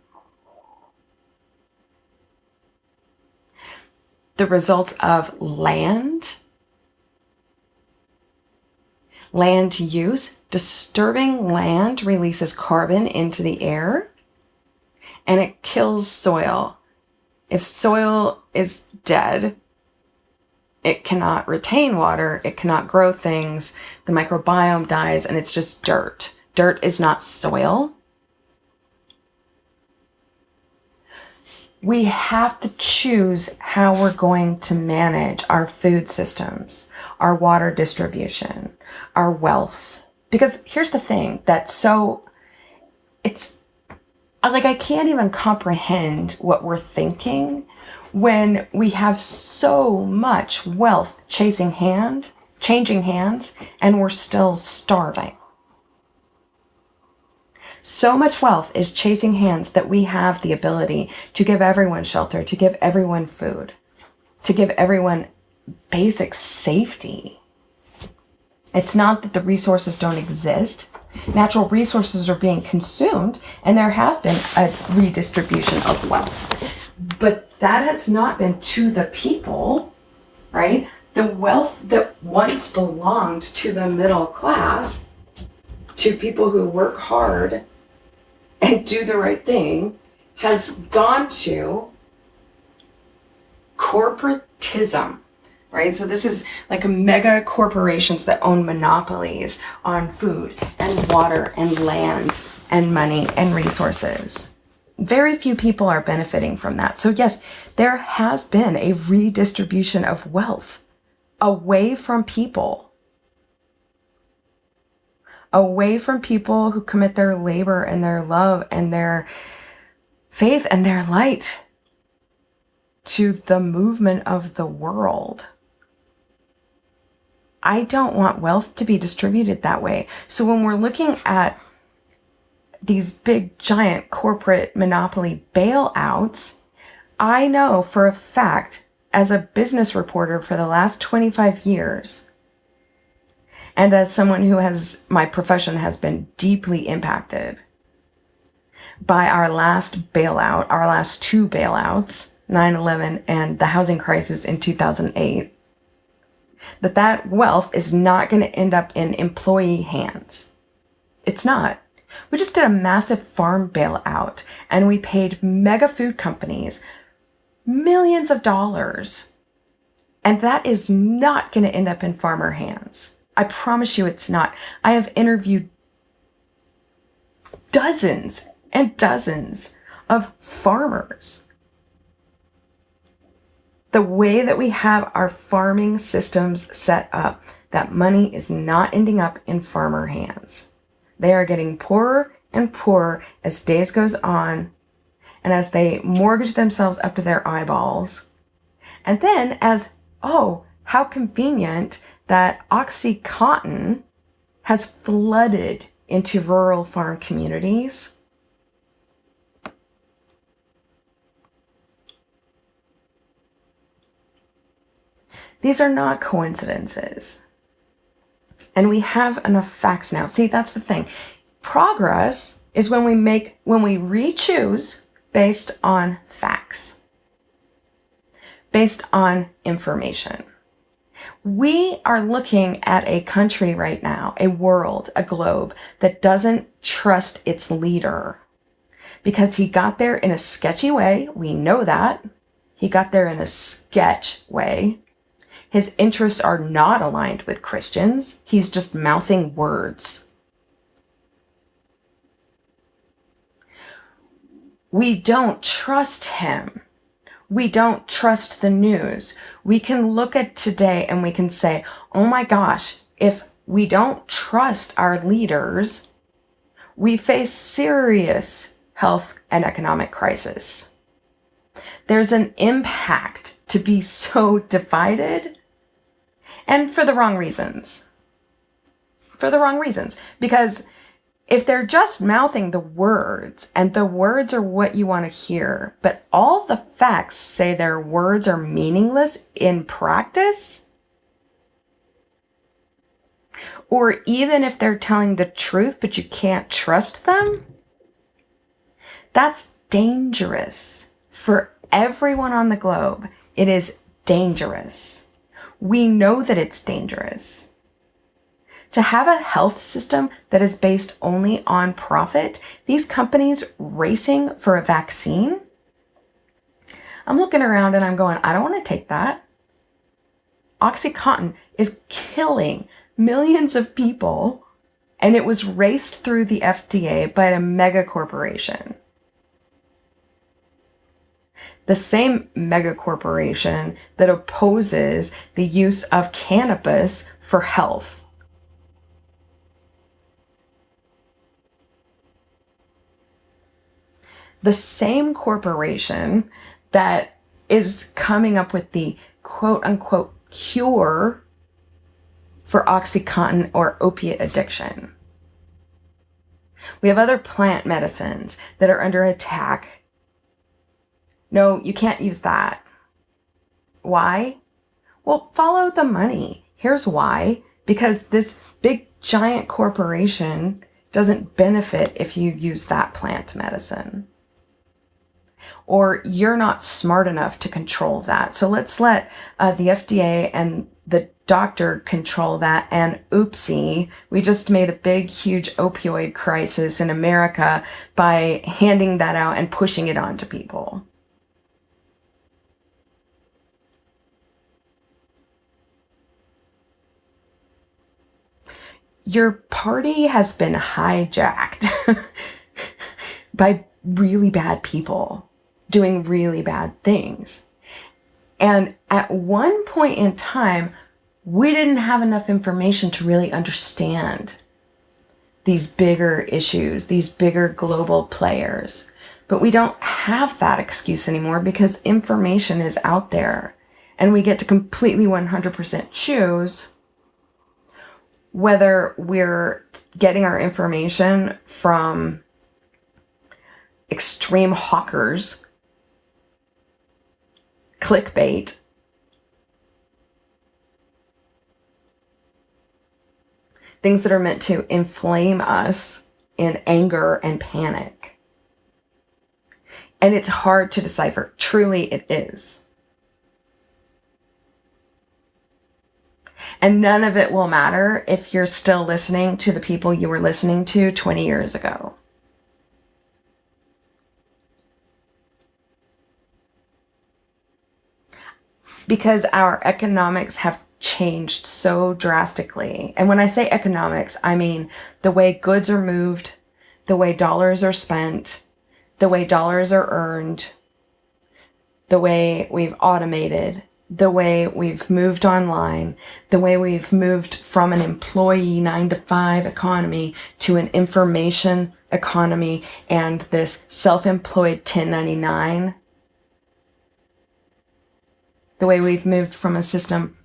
The results of land use. Disturbing land releases carbon into the air and it kills soil. If soil is dead, it cannot retain water, it cannot grow things, the microbiome dies, and it's just dirt. Dirt is not soil. We have to choose how we're going to manage our food systems, our water distribution, our wealth. Because here's the thing it's like, I can't even comprehend what we're thinking when we have so much wealth changing hands, and we're still starving. So much wealth is chasing hands that we have the ability to give everyone shelter, to give everyone food, to give everyone basic safety. It's not that the resources don't exist. Natural resources are being consumed, and there has been a redistribution of wealth. But that has not been to the people, right? The wealth that once belonged to the middle class, to people who work hard and do the right thing, has gone to corporatism, right? So this is like mega corporations that own monopolies on food and water and land and money and resources. Very few people are benefiting from that. So yes, there has been a redistribution of wealth away from people. Away from people who commit their labor and their love and their faith and their light to the movement of the world. I don't want wealth to be distributed that way. So when we're looking at these big, giant corporate monopoly bailouts, I know for a fact, as a business reporter for the last 25 years, and as someone who my profession has been deeply impacted by our last bailout, our last two bailouts, 9/11 and the housing crisis in 2008, that wealth is not going to end up in employee hands. It's not. We just did a massive farm bailout and we paid mega food companies millions of dollars. And that is not going to end up in farmer hands. I promise you it's not. I have interviewed dozens and dozens of farmers. The way that we have our farming systems set up, that money is not ending up in farmer hands. They are getting poorer and poorer as days goes on and as they mortgage themselves up to their eyeballs. And then how convenient that OxyContin has flooded into rural farm communities. These are not coincidences. And we have enough facts now. See, that's the thing. Progress is when we re-choose based on facts, based on information. We are looking at a country right now, a world, a globe that doesn't trust its leader because he got there in a sketchy way. We know that. He got there in a sketch way. His interests are not aligned with Christians. He's just mouthing words. We don't trust him. We don't trust the news. We can look at today and we can say, oh my gosh, if we don't trust our leaders, we face serious health and economic crisis. There's an impact to be so divided. And for the wrong reasons. Because if they're just mouthing the words, and the words are what you want to hear, but all the facts say their words are meaningless in practice, or even if they're telling the truth, but you can't trust them, that's dangerous for everyone on the globe. It is dangerous. We know that it's dangerous. To have a health system that is based only on profit, these companies racing for a vaccine, I'm looking around and I'm going, I don't want to take that. OxyContin is killing millions of people, and it was raced through the FDA by a mega corporation. The same mega corporation that opposes the use of cannabis for health. The same corporation that is coming up with the quote unquote cure for OxyContin or opiate addiction. We have other plant medicines that are under attack. No, you can't use that. Why? Well, follow the money. Here's why. Because this big giant corporation doesn't benefit if you use that plant medicine. or you're not smart enough to control that. So let's let the FDA and the doctor control that. And oopsie, we just made a big, huge opioid crisis in America by handing that out and pushing it on to people. Your party has been hijacked by really bad people doing really bad things. And at one point in time, we didn't have enough information to really understand these bigger issues, these bigger global players. But we don't have that excuse anymore because information is out there and we get to completely 100% choose whether we're getting our information from extreme hawkers, clickbait, things that are meant to inflame us in anger and panic. And it's hard to decipher. Truly, it is. And none of it will matter if you're still listening to the people you were listening to 20 years ago. Because our economics have changed so drastically. And when I say economics, I mean the way goods are moved, the way dollars are spent, the way dollars are earned, the way we've automated, the way we've moved online, the way we've moved from an employee 9-to-5 economy to an information economy and this self-employed 1099. The way we've moved from a system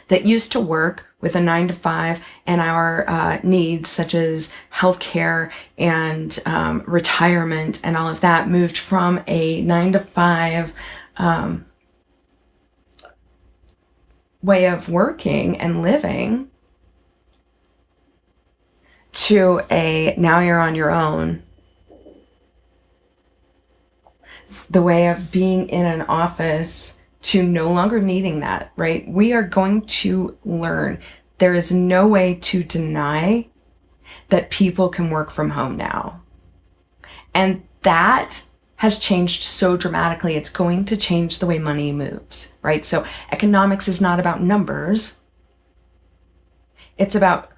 that used to work with a 9-to-5 and our needs such as healthcare and retirement and all of that moved from a 9-to-5 way of working and living to a now you're on your own. The way of being in an office to no longer needing that, right? We are going to learn. There is no way to deny that people can work from home now. And that has changed so dramatically. It's going to change the way money moves, right? So economics is not about numbers. It's about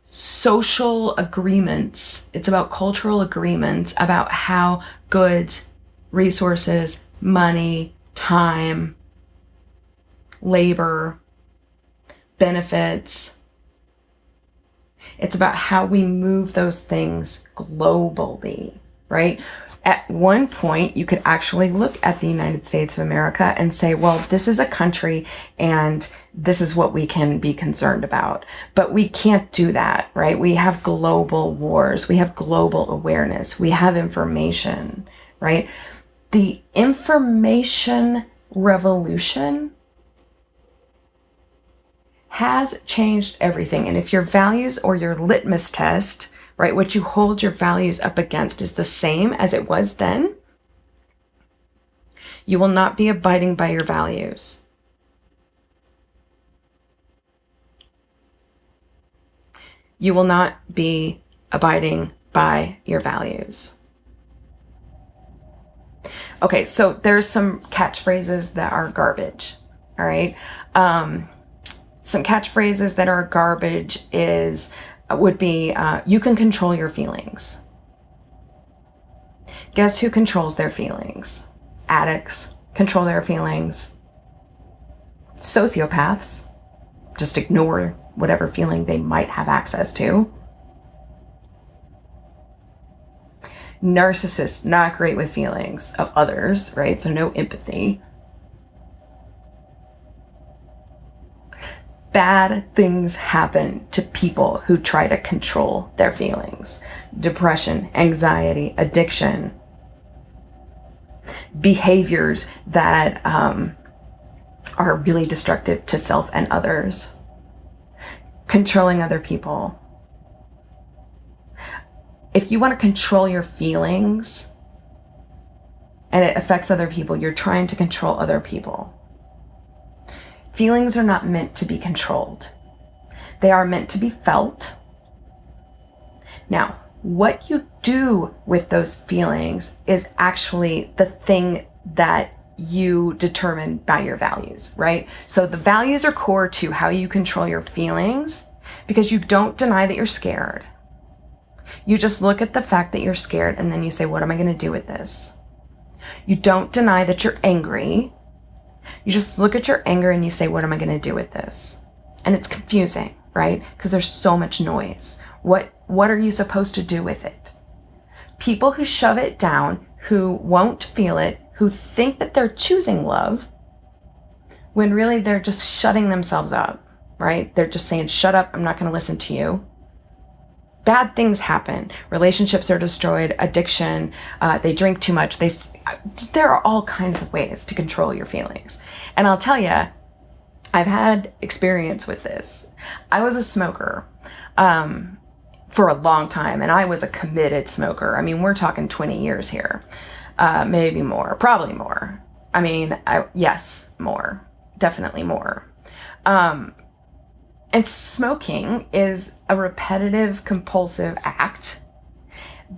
social agreements. It's about cultural agreements about how goods, resources, money, time, labor, benefits. It's about how we move those things globally, right? At one point, you could actually look at the United States of America and say, well, this is a country and this is what we can be concerned about. But we can't do that, right? We have global wars. We have global awareness. We have information, right? The information revolution has changed everything. And if your values or your litmus test, right, what you hold your values up against is the same as it was then, you will not be abiding by your values. You will not be abiding by your values. Okay, so there's some catchphrases that are garbage, all right? Some catchphrases that are garbage would be, you can control your feelings. Guess who controls their feelings? Addicts control their feelings. Sociopaths just ignore whatever feeling they might have access to. Narcissists, not great with feelings of others, right? So no empathy. Bad things happen to people who try to control their feelings. Depression, anxiety, addiction, behaviors that are really destructive to self and others. Controlling other people. If you want to control your feelings and it affects other people. You're trying to control other people. Feelings are not meant to be controlled. They are meant to be felt. Now, what you do with those feelings is actually the thing that you determine by your values, right? So the values are core to how you control your feelings, because you don't deny that you're scared. You just look at the fact that you're scared and then you say, what am I going to do with this? You don't deny that you're angry. You just look at your anger and you say, what am I going to do with this? And it's confusing, right? Because there's so much noise. What are you supposed to do with it? People who shove it down, who won't feel it, who think that they're choosing love, when really they're just shutting themselves up, right? They're just saying, shut up, I'm not going to listen to you. Bad things happen. Relationships are destroyed, addiction, they drink too much. There are all kinds of ways to control your feelings. And I'll tell you, I've had experience with this. I was a smoker for a long time, and I was a committed smoker. I mean, we're talking 20 years here, maybe more, probably more. I mean, yes, more, definitely more. And smoking is a repetitive, compulsive act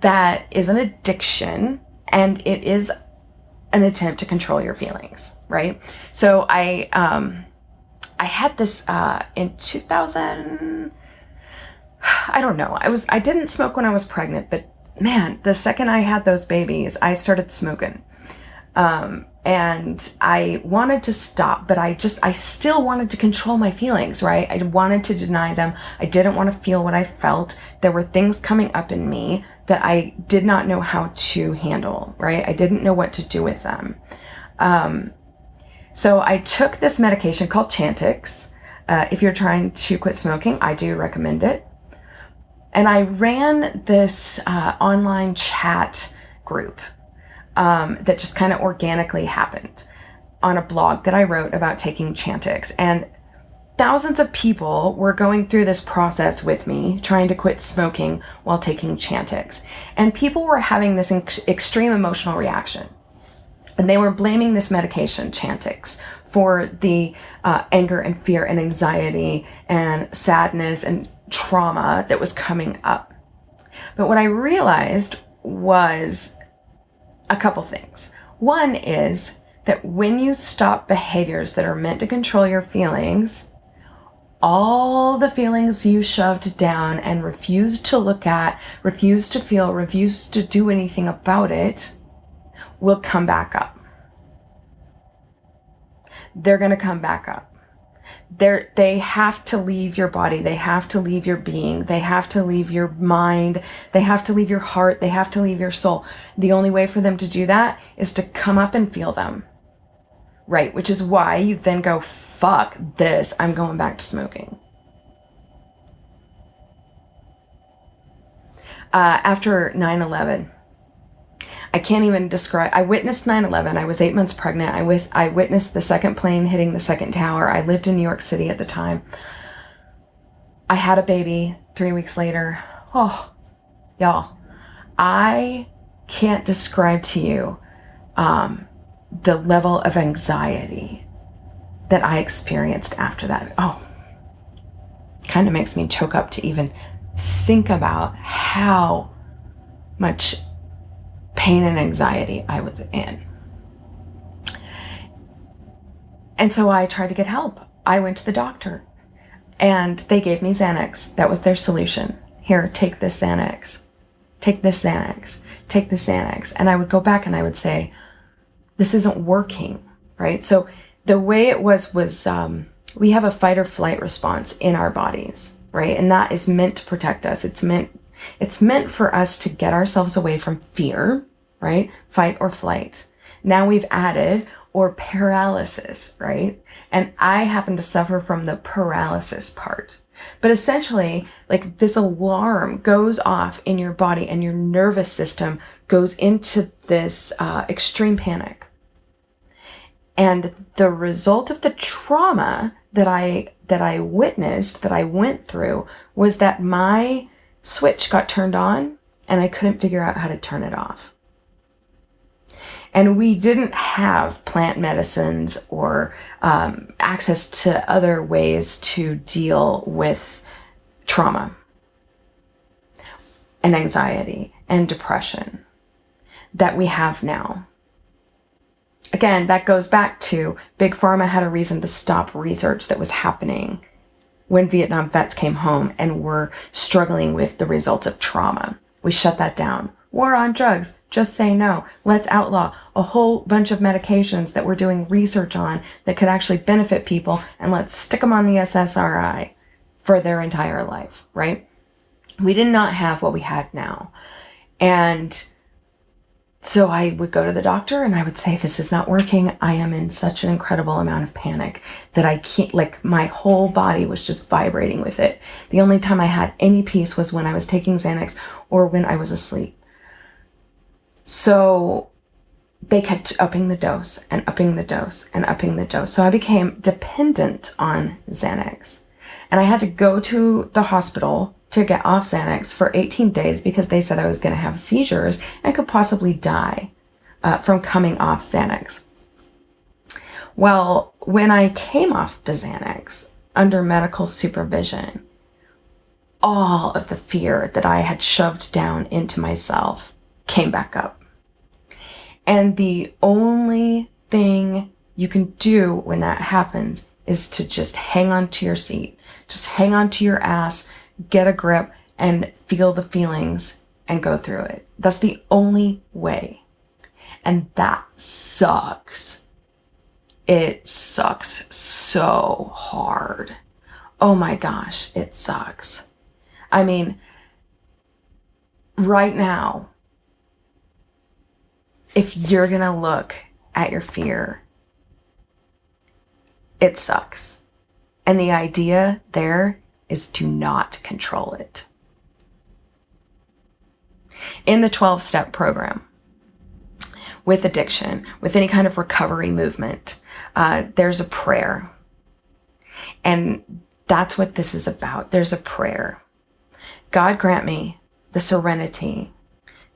that is an addiction, and it is an attempt to control your feelings, right? So I had this in 2000. I don't know. I didn't smoke when I was pregnant, but man, the second I had those babies, I started smoking. And I wanted to stop, but I still wanted to control my feelings, right? I wanted to deny them. I didn't want to feel what I felt. There were things coming up in me that I did not know how to handle, right? I didn't know what to do with them. So I took this medication called Chantix. If you're trying to quit smoking, I do recommend it. And I ran this online chat group that just kind of organically happened on a blog that I wrote about taking Chantix. And thousands of people were going through this process with me, trying to quit smoking while taking Chantix. And people were having this extreme emotional reaction. And they were blaming this medication, Chantix, for the anger and fear and anxiety and sadness and trauma that was coming up. But what I realized was a couple things. One is that when you stop behaviors that are meant to control your feelings, all the feelings you shoved down and refused to look at, refused to feel, refused to do anything about it, will come back up. They're going to come back up. They have to leave your body. They have to leave your being. They have to leave your mind. They have to leave your heart. They have to leave your soul. The only way for them to do that is to come up and feel them. Right? Which is why you then go, fuck this. I'm going back to smoking. After 9/11, I can't even describe. I witnessed 9/11. I was 8 months pregnant. I witnessed the second plane hitting the second tower. I lived in New York City at the time. I had a baby 3 weeks later. Oh, y'all, I can't describe to you the level of anxiety that I experienced after that. Oh, kind of makes me choke up to even think about how much pain and anxiety I was in. And so I tried to get help. I went to the doctor and they gave me Xanax. That was their solution. Here, take this Xanax. Take this Xanax. Take this Xanax. And I would go back and I would say, this isn't working, right? So the way it was we have a fight or flight response in our bodies, right? And that is meant to protect us. It's meant for us to get ourselves away from fear, right? Fight or flight. Now we've added or paralysis, right? And I happen to suffer from the paralysis part. But essentially, like this alarm goes off in your body and your nervous system goes into this extreme panic. And the result of the trauma that I witnessed, that I went through, was that my switch got turned on and I couldn't figure out how to turn it off. And we didn't have plant medicines or access to other ways to deal with trauma and anxiety and depression that we have now. Again, that goes back to Big Pharma had a reason to stop research that was happening when Vietnam vets came home and were struggling with the results of trauma. We shut that down. War on drugs, just say no. Let's outlaw a whole bunch of medications that we're doing research on that could actually benefit people, and let's stick them on the SSRI for their entire life, right? We did not have what we had now. And so I would go to the doctor and I would say, this is not working. I am in such an incredible amount of panic that I can't, like, my whole body was just vibrating with it. The only time I had any peace was when I was taking Xanax or when I was asleep. So they kept upping the dose and upping the dose and upping the dose. So I became dependent on Xanax. And I had to go to the hospital to get off Xanax for 18 days because they said I was going to have seizures and could possibly die from coming off Xanax. Well, when I came off the Xanax under medical supervision, all of the fear that I had shoved down into myself came back up. And the only thing you can do when that happens is to just hang on to your seat, just hang on to your ass, get a grip, and feel the feelings and go through it. That's the only way. And that sucks. It sucks so hard. Oh my gosh, it sucks. I mean, right now, if you're gonna look at your fear, it sucks. And the idea there is to not control it. In the 12-step program, with addiction, with any kind of recovery movement, there's a prayer. And that's what this is about. There's a prayer. God grant me the serenity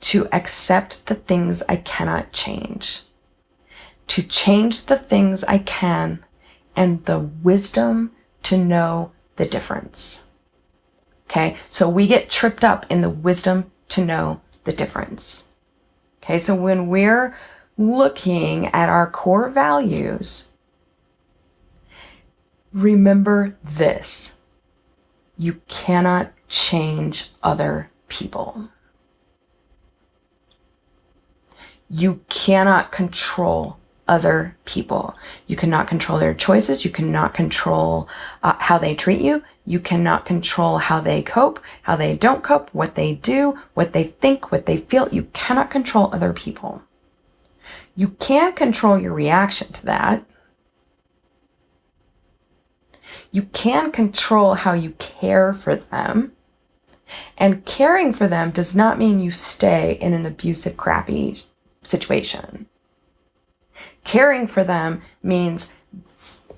to accept the things I cannot change, to change the things I can, and the wisdom to know the difference. Okay, so we get tripped up in the wisdom to know the difference. Okay, so when we're looking at our core values, remember this: you cannot change other people. You cannot control other people. You cannot control their choices. You cannot control how they treat you. You cannot control how they cope, how they don't cope, what they do, what they think, what they feel. You cannot control other people. You can control your reaction to that. You can control how you care for them. And caring for them does not mean you stay in an abusive, crappy situation. Caring for them means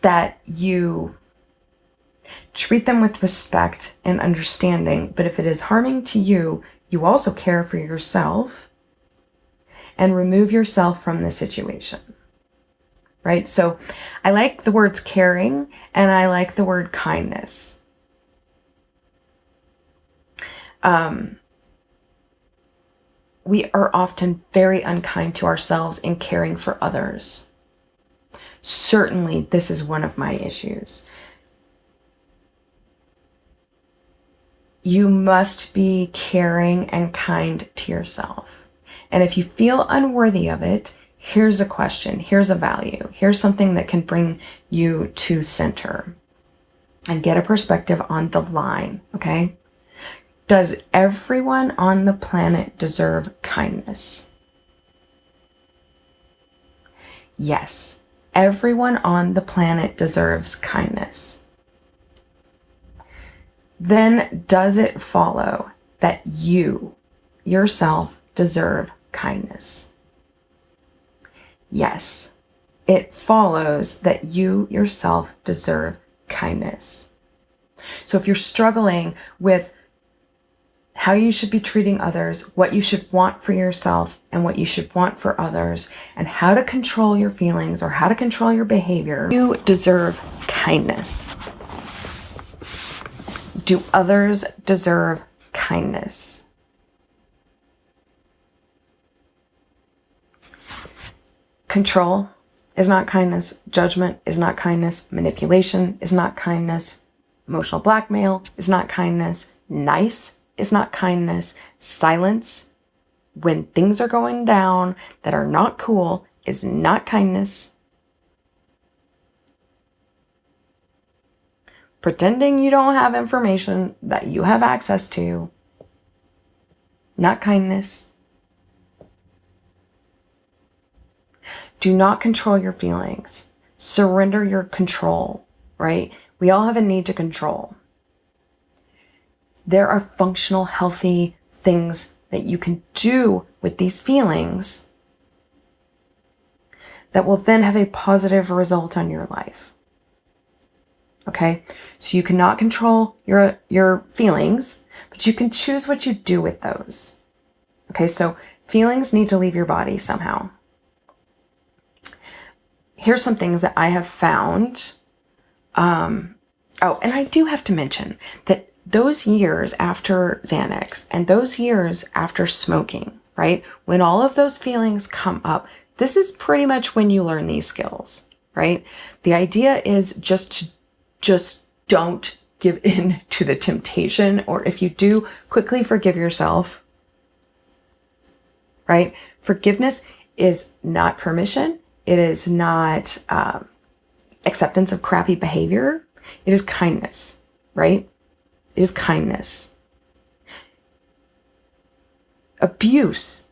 that you treat them with respect and understanding, but if it is harming to you, you also care for yourself and remove yourself from the situation, right? So I like the words caring and I like the word kindness. We are often very unkind to ourselves in caring for others. Certainly, this is one of my issues. You must be caring and kind to yourself. And if you feel unworthy of it, here's a question, here's a value, here's something that can bring you to center and get a perspective on the line, okay? Does everyone on the planet deserve kindness? Yes, everyone on the planet deserves kindness. Then does it follow that you yourself deserve kindness? Yes, it follows that you yourself deserve kindness. So if you're struggling with how you should be treating others, what you should want for yourself and what you should want for others, and how to control your feelings or how to control your behavior. You deserve kindness. Do others deserve kindness? Control is not kindness. Judgment is not kindness. Manipulation is not kindness. Emotional blackmail is not kindness. Nice is not kindness. Silence when things are going down that are not cool is not kindness. Pretending you don't have information that you have access to, not kindness. Do not control your feelings. Surrender your control, right? We all have a need to control. There are functional, healthy things that you can do with these feelings that will then have a positive result on your life. Okay? So you cannot control your feelings, but you can choose what you do with those. Okay? So feelings need to leave your body somehow. Here's some things that I have found. And I do have to mention that those years after Xanax and those years after smoking, right? When all of those feelings come up, this is pretty much when you learn these skills, right? The idea is just don't give in to the temptation, or if you do, quickly forgive yourself, right? Forgiveness is not permission. It is not acceptance of crappy behavior. It is kindness, right? It is kindness. Abuse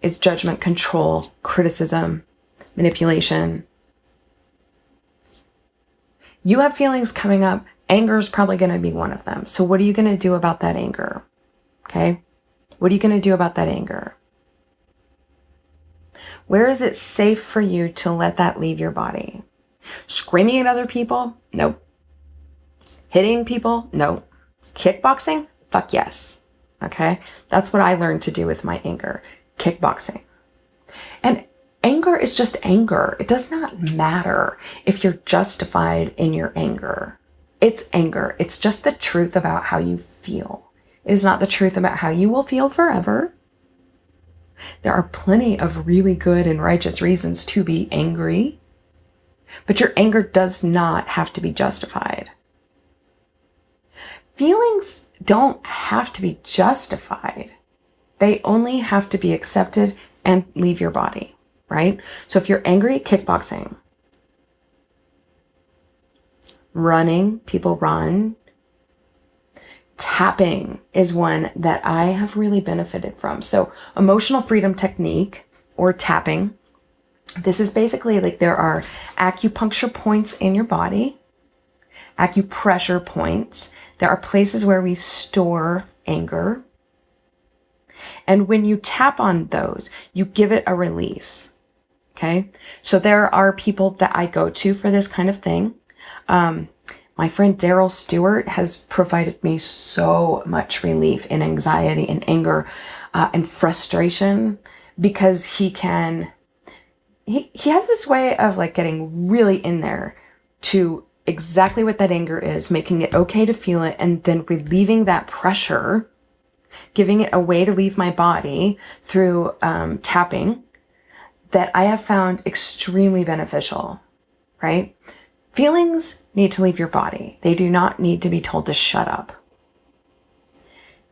is judgment, control, criticism, manipulation. You have feelings coming up. Anger is probably going to be one of them. So what are you going to do about that anger? Okay? What are you going to do about that anger? Where is it safe for you to let that leave your body? Screaming at other people? Nope. Hitting people? Nope. Kickboxing? Fuck yes. Okay? That's what I learned to do with my anger. Kickboxing. And anger is just anger. It does not matter if you're justified in your anger. It's anger. It's just the truth about how you feel. It is not the truth about how you will feel forever. There are plenty of really good and righteous reasons to be angry, but your anger does not have to be justified. Feelings don't have to be justified. They only have to be accepted and leave your body, right? So if you're angry, kickboxing. Running, people run. Tapping is one that I have really benefited from. So emotional freedom technique or tapping. This is basically like there are acupuncture points in your body, acupressure points. There are places where we store anger. And when you tap on those, you give it a release. Okay. So there are people that I go to for this kind of thing. My friend Daryl Stewart has provided me so much relief in anxiety and anger and frustration because he has this way of like getting really in there to exactly what that anger is, making it okay to feel it, and then relieving that pressure, giving it a way to leave my body through tapping that I have found extremely beneficial, right? Feelings need to leave your body. They do not need to be told to shut up.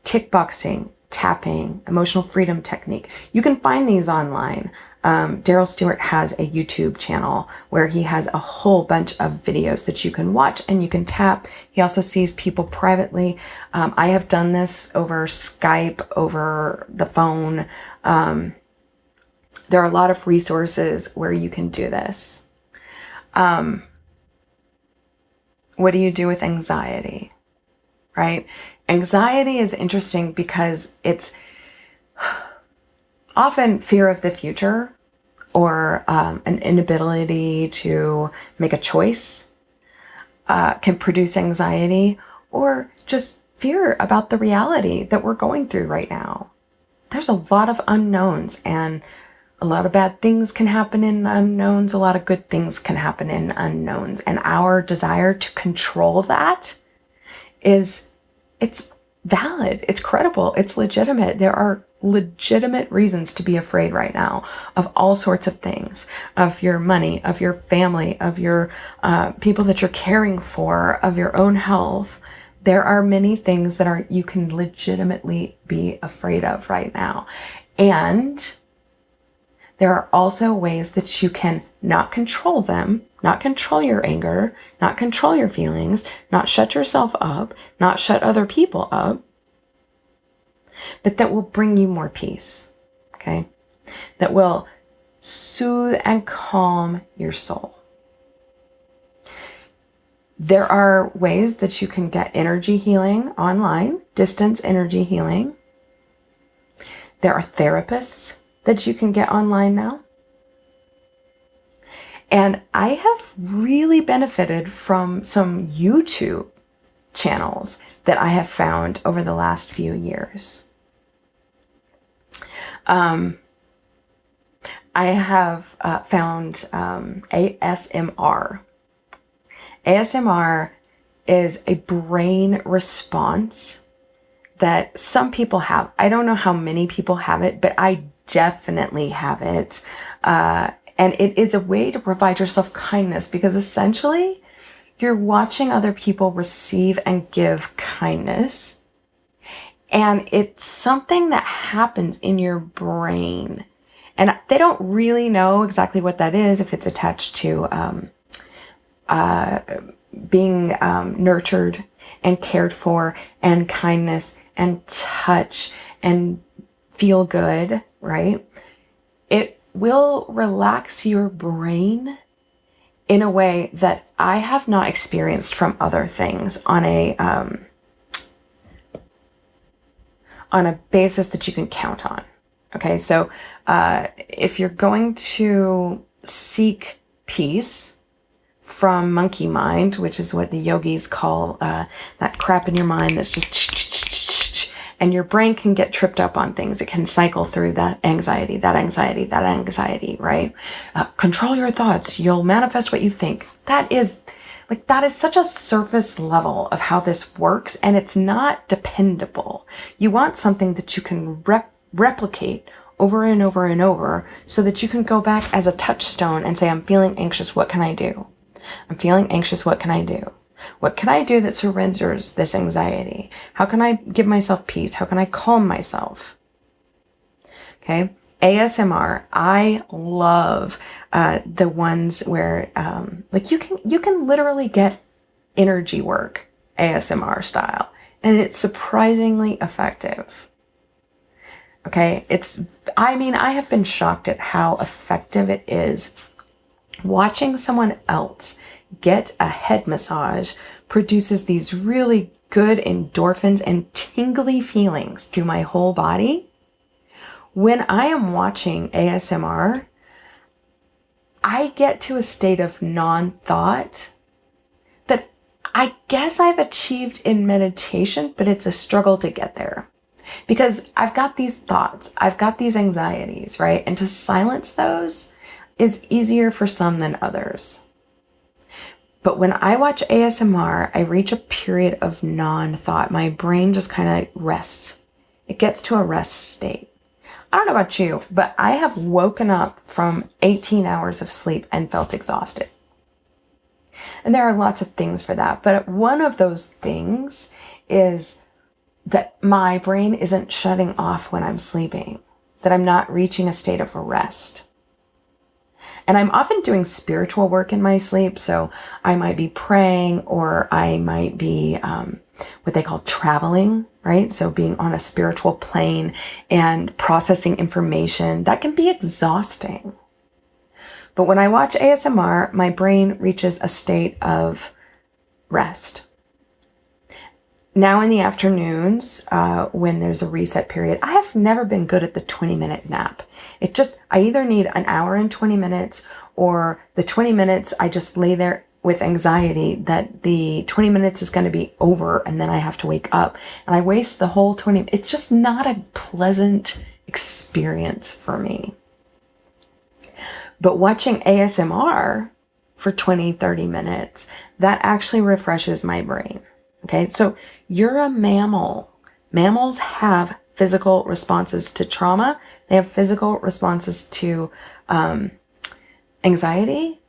Kickboxing, tapping, emotional freedom technique. You can find these online. Daryl Stewart has a YouTube channel where he has a whole bunch of videos that you can watch and you can tap. He also sees people privately. I have done this over Skype, over the phone. There are a lot of resources where you can do this. What do you do with anxiety, right? Anxiety is interesting because it's often fear of the future or an inability to make a choice can produce anxiety, or just fear about the reality that we're going through right now. There's a lot of unknowns, and a lot of bad things can happen in unknowns. A lot of good things can happen in unknowns. And our desire to control that it's valid, it's credible, it's legitimate. There are legitimate reasons to be afraid right now of all sorts of things, of your money, of your family, of your people that you're caring for, of your own health. There are many things that you can legitimately be afraid of right now. And there are also ways that you can not control them, not control your anger, not control your feelings, not shut yourself up, not shut other people up, but that will bring you more peace, okay? That will soothe and calm your soul. There are ways that you can get energy healing online, distance energy healing. There are therapists that you can get online now. And I have really benefited from some YouTube channels that I have found over the last few years. I have found ASMR. ASMR is a brain response that some people have. I don't know how many people have it, but I definitely have it. And it is a way to provide yourself kindness, because essentially you're watching other people receive and give kindness. And it's something that happens in your brain. And they don't really know exactly what that is, if it's attached to being nurtured and cared for, and kindness and touch and feel good, right? It will relax your brain in a way that I have not experienced from other things on a basis that you can count on. Okay, so if you're going to seek peace from monkey mind, which is what the yogis call that crap in your mind that's just and your brain can get tripped up on things. It can cycle through that anxiety, right? Control your thoughts. You'll manifest what you think. That is such a surface level of how this works, and it's not dependable. You want something that you can replicate over and over and over, so that you can go back as a touchstone and say, I'm feeling anxious. What can I do? I'm feeling anxious. What can I do? What can I do that surrenders this anxiety? How can I give myself peace? How can I calm myself? Okay. ASMR. I love the ones where you can literally get energy work ASMR style, and it's surprisingly effective. Okay. I have been shocked at how effective it is. Watching someone else get a head massage produces these really good endorphins and tingly feelings through my whole body. When I am watching ASMR, I get to a state of non-thought that I guess I've achieved in meditation, but it's a struggle to get there. Because I've got these thoughts, I've got these anxieties, right? And to silence those is easier for some than others. But when I watch ASMR, I reach a period of non-thought. My brain just kind of rests. It gets to a rest state. I don't know about you, but I have woken up from 18 hours of sleep and felt exhausted. And there are lots of things for that. But one of those things is that my brain isn't shutting off when I'm sleeping, that I'm not reaching a state of rest. And I'm often doing spiritual work in my sleep. So I might be praying, or I might be what they call traveling, right? So being on a spiritual plane and processing information, that can be exhausting. But when I watch ASMR, my brain reaches a state of rest. Now in the afternoons, when there's a reset period, I have never been good at the 20-minute nap. I either need an hour and 20 minutes, or the 20 minutes I just lay there with anxiety that the 20 minutes is going to be over and then I have to wake up and I waste the whole 20. It's just not a pleasant experience for me. But watching ASMR for 20, 30 minutes, that actually refreshes my brain. Okay, so you're a mammal. Mammals have physical responses to trauma. They have physical responses to anxiety,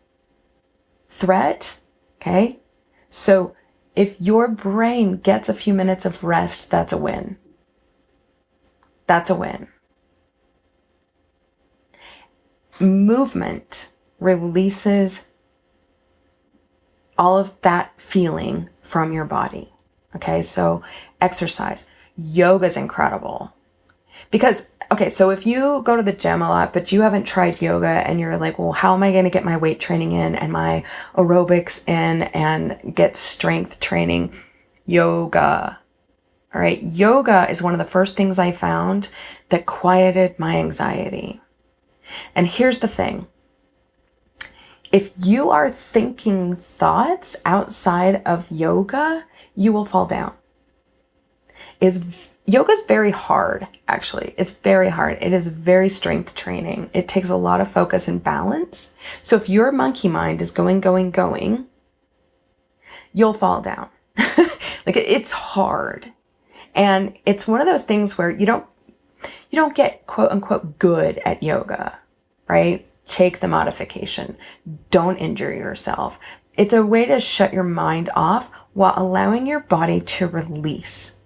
threat. Okay, so if your brain gets a few minutes of rest, that's a win. That's a win. Movement releases all of that feeling from your body. Okay, so exercise. Yoga is incredible. Because, okay, so if you go to the gym a lot, but you haven't tried yoga and you're like, well, how am I going to get my weight training in and my aerobics in and get strength training? Yoga. All right, yoga is one of the first things I found that quieted my anxiety. And here's the thing. If you are thinking thoughts outside of yoga, you will fall down. Yoga is very hard, actually. It's very hard. It is very strength training. It takes a lot of focus and balance. So if your monkey mind is going, you'll fall down. Like it's hard. And it's one of those things where you don't get quote unquote good at yoga, right? Take the modification. Don't injure yourself. It's a way to shut your mind off while allowing your body to release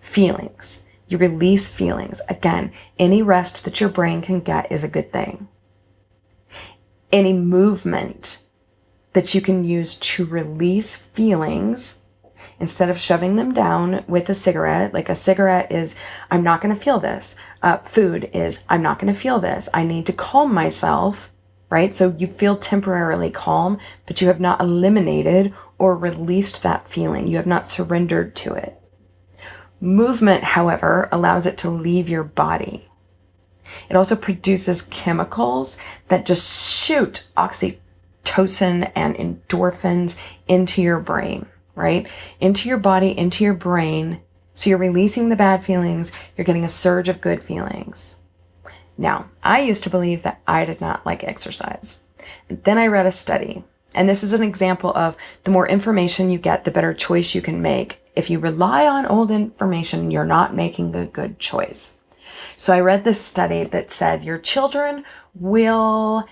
feelings. You release feelings. Again, any rest that your brain can get is a good thing. Any movement that you can use to release feelings instead of shoving them down with a cigarette. Like a cigarette is, I'm not going to feel this. Food is, I'm not going to feel this. I need to calm myself, right? So you feel temporarily calm, but you have not eliminated or released that feeling. You have not surrendered to it. Movement, however, allows it to leave your body. It also produces chemicals that just shoot oxytocin and endorphins into your brain, right? Into your body, into your brain. So you're releasing the bad feelings. You're getting a surge of good feelings. Now, I used to believe that I did not like exercise. And then I read a study, and this is an example of the more information you get, the better choice you can make. If you rely on old information, you're not making a good choice. So I read this study that said your children will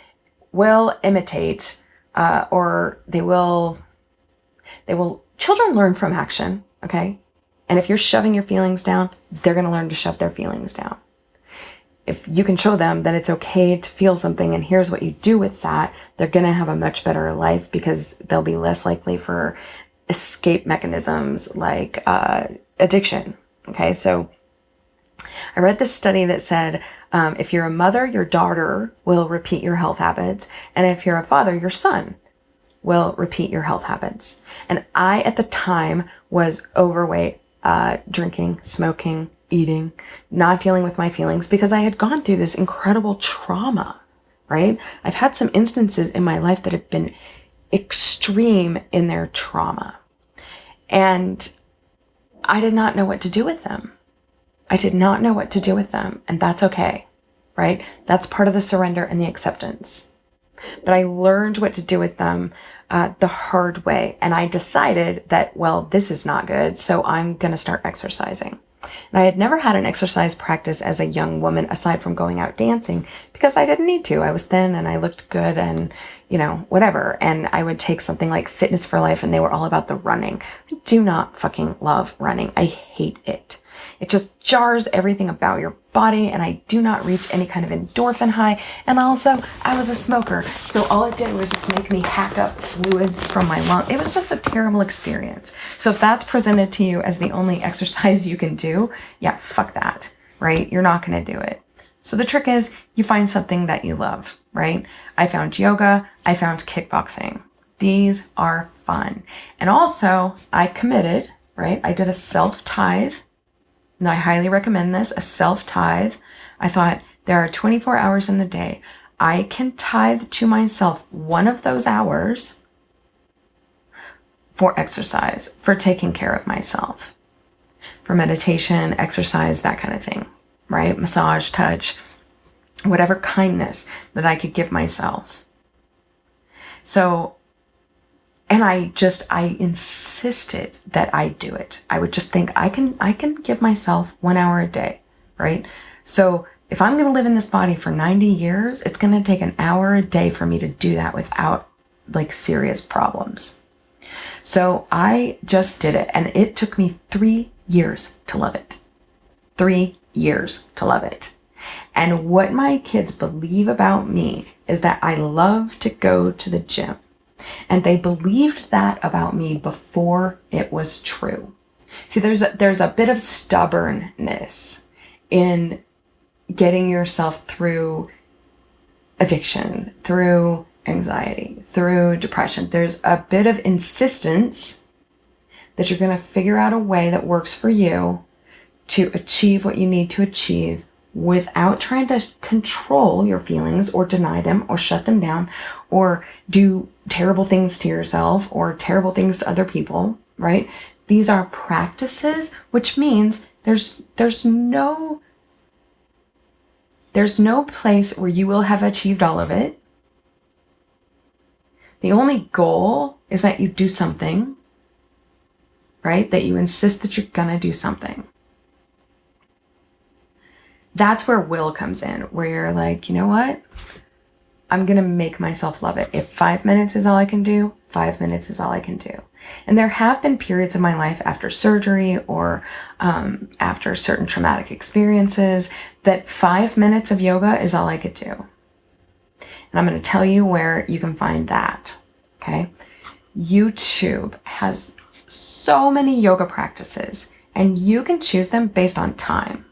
imitate, or children learn from action, okay? And if you're shoving your feelings down, they're going to learn to shove their feelings down. If you can show them that it's okay to feel something and here's what you do with that, they're going to have a much better life because they'll be less likely for escape mechanisms like addiction. Okay, so I read this study that said if you're a mother, your daughter will repeat your health habits. And if you're a father, your son will repeat your health habits. And I, at the time, was overweight, drinking, smoking, eating, not dealing with my feelings because I had gone through this incredible trauma, right? I've had some instances in my life that have been extreme in their trauma. And I did not know what to do with them. I did not know what to do with them. And that's okay, right? That's part of the surrender and the acceptance. But I learned what to do with them the hard way. And I decided that, well, this is not good. So I'm going to start exercising. And I had never had an exercise practice as a young woman aside from going out dancing because I didn't need to. I was thin and I looked good and, whatever. And I would take something like Fitness for Life and they were all about the running. I do not fucking love running. I hate it. It just jars everything about your body and I do not reach any kind of endorphin high. And also, I was a smoker. So all it did was just make me hack up fluids from my lung. It was just a terrible experience. So if that's presented to you as the only exercise you can do, yeah, fuck that, right? You're not going to do it. So the trick is you find something that you love, right? I found yoga. I found kickboxing. These are fun. And also I committed, right? I did a self-tithe. And I highly recommend this, a self-tithe. I thought there are 24 hours in the day. I can tithe to myself one of those hours for exercise, for taking care of myself, for meditation, exercise, that kind of thing, right? Massage, touch, whatever kindness that I could give myself. So, and I insisted that I do it. I would just think I can give myself 1 hour a day, right? So if I'm going to live in this body for 90 years, it's going to take an hour a day for me to do that without like serious problems. So I just did it, and it took me 3 years to love it. 3 years to love it. And what my kids believe about me is that I love to go to the gym. And they believed that about me before it was true. See, there's a bit of stubbornness in getting yourself through addiction, through anxiety, through depression. There's a bit of insistence that you're going to figure out a way that works for you to achieve what you need to achieve without trying to control your feelings or deny them or shut them down or do terrible things to yourself or terrible things to other people, right? These are practices, which means there's no place where you will have achieved all of it. The only goal is that you do something, right? That you insist that you're gonna do something. That's where will comes in, where you're like, you know what? I'm going to make myself love it. If 5 minutes is all I can do, 5 minutes is all I can do. And there have been periods of my life after surgery or after certain traumatic experiences that 5 minutes of yoga is all I could do. And I'm going to tell you where you can find that. Okay. YouTube has so many yoga practices, and you can choose them based on time.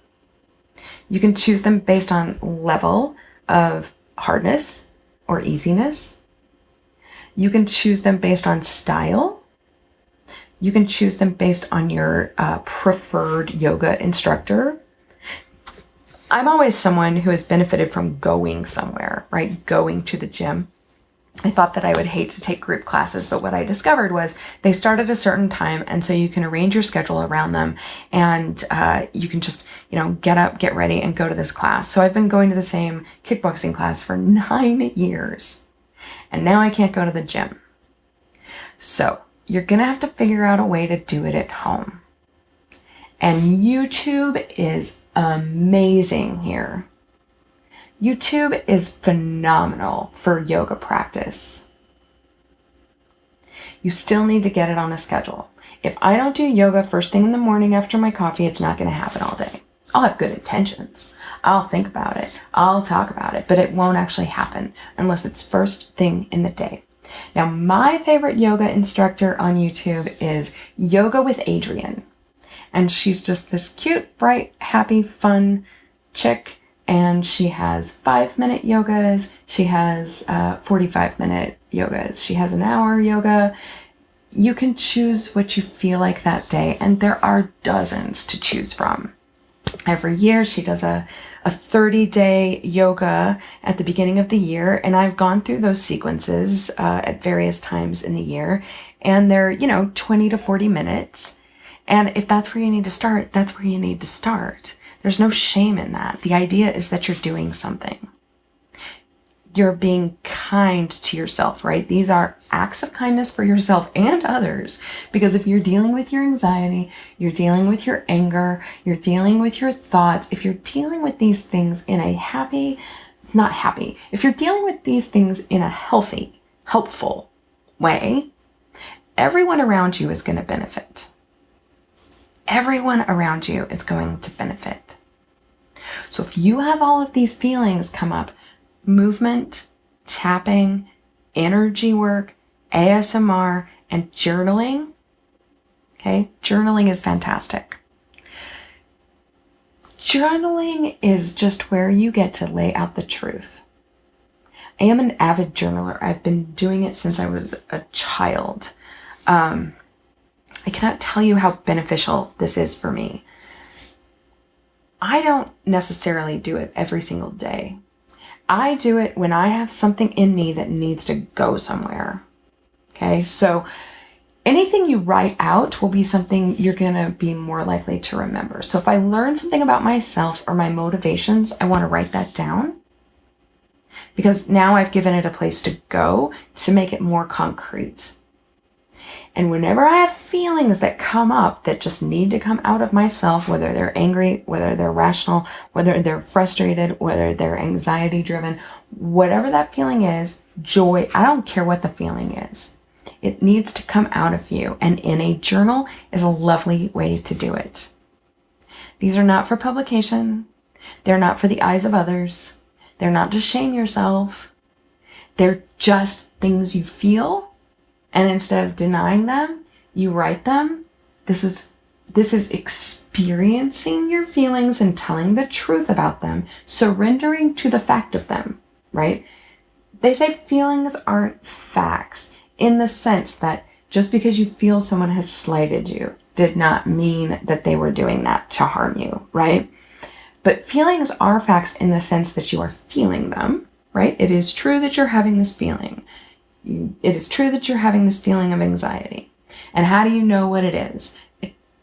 You can choose them based on level of hardness or easiness. You can choose them based on style. You can choose them based on your preferred yoga instructor. I'm always someone who has benefited from going somewhere, right? Going to the gym. I thought that I would hate to take group classes, but what I discovered was they start at a certain time, and so you can arrange your schedule around them, and you can just, get up, get ready, and go to this class. So I've been going to the same kickboxing class for 9 years, and now I can't go to the gym. So you're gonna have to figure out a way to do it at home. And YouTube is amazing here. YouTube is phenomenal for yoga practice. You still need to get it on a schedule. If I don't do yoga first thing in the morning after my coffee, it's not going to happen all day. I'll have good intentions. I'll think about it. I'll talk about it, but it won't actually happen unless it's first thing in the day. Now, my favorite yoga instructor on YouTube is Yoga with Adriene. And she's just this cute, bright, happy, fun chick. And she has 5-minute yogas. She has 45-minute yogas. She has an hour yoga. You can choose what you feel like that day. And there are dozens to choose from. Every year she does a 30-day yoga at the beginning of the year. And I've gone through those sequences at various times in the year. And they're, 20 to 40 minutes. And if that's where you need to start, that's where you need to start. There's no shame in that. The idea is that you're doing something. You're being kind to yourself, right? These are acts of kindness for yourself and others. Because if you're dealing with your anxiety, you're dealing with your anger, you're dealing with your thoughts, if you're dealing with these things in a if you're dealing with these things in a healthy, helpful way, everyone around you is going to benefit. Everyone around you is going to benefit. So if you have all of these feelings come up, movement, tapping, energy work, ASMR, and journaling, okay? Journaling is fantastic. Journaling is just where you get to lay out the truth. I am an avid journaler. I've been doing it since I was a child. I cannot tell you how beneficial this is for me. I don't necessarily do it every single day. I do it when I have something in me that needs to go somewhere. Okay, so anything you write out will be something you're going to be more likely to remember. So if I learn something about myself or my motivations, I want to write that down, because now I've given it a place to go to make it more concrete. And whenever I have feelings that come up that just need to come out of myself, whether they're angry, whether they're rational, whether they're frustrated, whether they're anxiety driven, whatever that feeling is, joy, I don't care what the feeling is. It needs to come out of you. And in a journal is a lovely way to do it. These are not for publication. They're not for the eyes of others. They're not to shame yourself. They're just things you feel. And instead of denying them, you write them. This is experiencing your feelings and telling the truth about them, surrendering to the fact of them, right? They say feelings aren't facts, in the sense that just because you feel someone has slighted you did not mean that they were doing that to harm you, right? But feelings are facts in the sense that you are feeling them, right? It is true that you're having this feeling. It is true that you're having this feeling of anxiety. And how do you know what it is?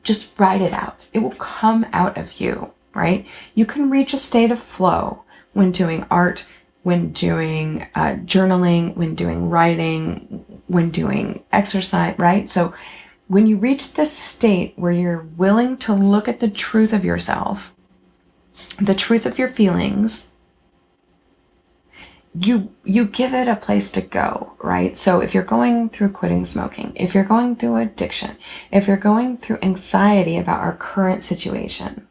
Just write it out. It will come out of you, right? You can reach a state of flow when doing art, when doing journaling, when doing writing, when doing exercise, right? So when you reach this state where you're willing to look at the truth of yourself, the truth of your feelings, you give it a place to go, right? So if you're going through quitting smoking, if you're going through addiction, if you're going through anxiety about our current situation,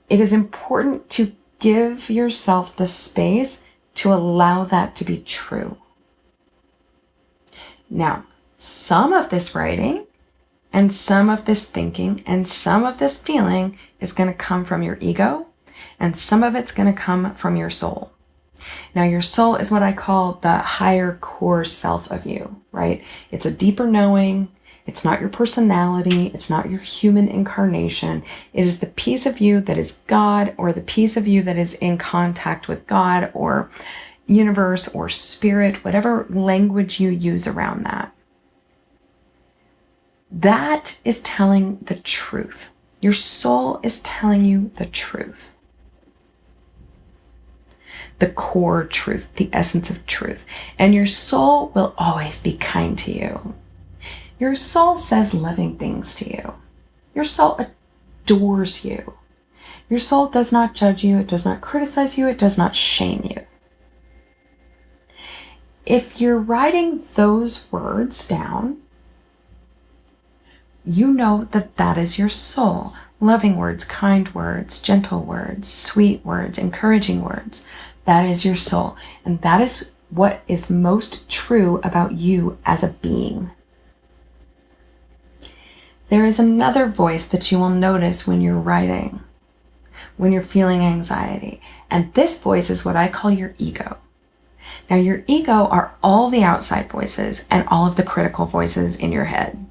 it is important to give yourself the space to allow that to be true. Now, some of this writing and some of this thinking and some of this feeling is going to come from your ego, and some of it's going to come from your soul. Now, your soul is what I call the higher core self of you, right? It's a deeper knowing. It's not your personality. It's not your human incarnation. It is the piece of you that is God, or the piece of you that is in contact with God or universe or spirit, whatever language you use around that. That is telling the truth. Your soul is telling you the truth. The core truth, the essence of truth. And your soul will always be kind to you. Your soul says loving things to you. Your soul adores you. Your soul does not judge you. It does not criticize you. It does not shame you. If you're writing those words down, you know that that is your soul. Loving words, kind words, gentle words, sweet words, encouraging words. That is your soul. And that is what is most true about you as a being. There is another voice that you will notice when you're writing, when you're feeling anxiety. And this voice is what I call your ego. Now, your ego are all the outside voices and all of the critical voices in your head.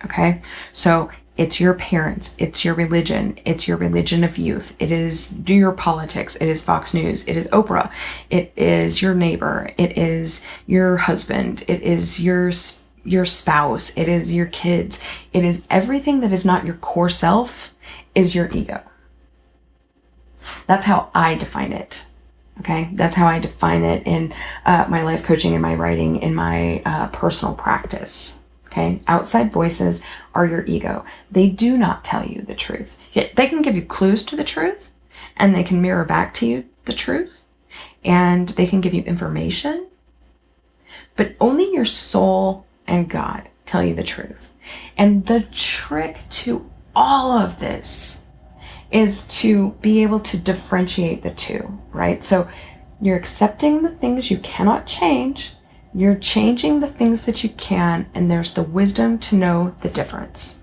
Okay? So it's your parents, it's your religion of youth, it is your politics, it is Fox News, it is Oprah, it is your neighbor, it is your husband, it is your spouse, it is your kids, it is everything that is not your core self is your ego. That's how I define it. Okay, that's how I define it in my life coaching, in my writing, in my personal practice. Okay, outside voices are your ego. They do not tell you the truth. They can give you clues to the truth, and they can mirror back to you the truth, and they can give you information, but only your soul and God tell you the truth. And the trick to all of this is to be able to differentiate the two, right? So you're accepting the things you cannot change, you're changing the things that you can, and there's the wisdom to know the difference.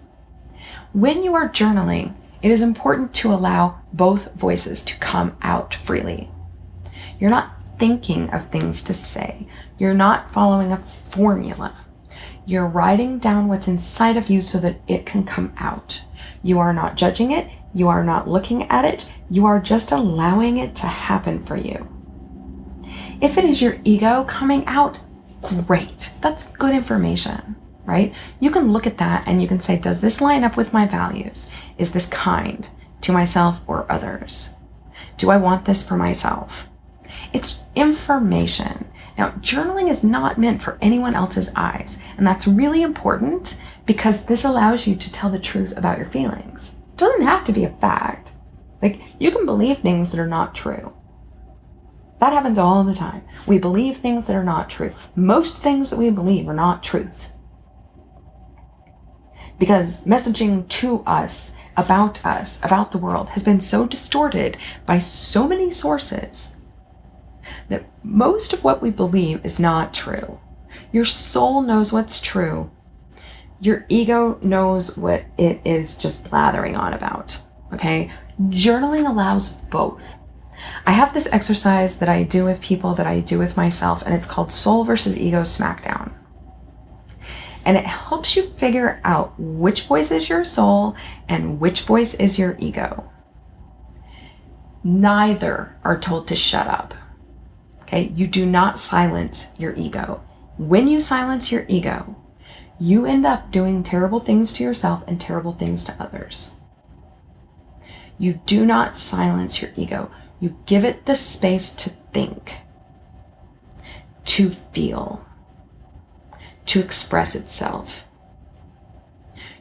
When you are journaling, it is important to allow both voices to come out freely. You're not thinking of things to say. You're not following a formula. You're writing down what's inside of you so that it can come out. You are not judging it. You are not looking at it. You are just allowing it to happen for you. If it is your ego coming out, great. That's good information. right? You can look at that and you can say, does this line up with my values? Is this kind to myself or others? Do I want this for myself? It's information. Now, journaling is not meant for anyone else's eyes, and that's really important because this allows you to tell the truth about your feelings. It doesn't have to be a fact. Like, you can believe things that are not true. That happens all the time. We believe things that are not true. Most things that we believe are not truths. Because messaging to us, about the world, has been so distorted by so many sources that most of what we believe is not true. Your soul knows what's true. Your ego knows what it is just blathering on about, okay? Journaling allows both. I have this exercise that I do with people, that I do with myself, and it's called Soul versus Ego Smackdown. And it helps you figure out which voice is your soul and which voice is your ego. Neither are told to shut up. Okay, you do not silence your ego. When you silence your ego, you end up doing terrible things to yourself and terrible things to others. You do not silence your ego. You give it the space to think, to feel, to express itself.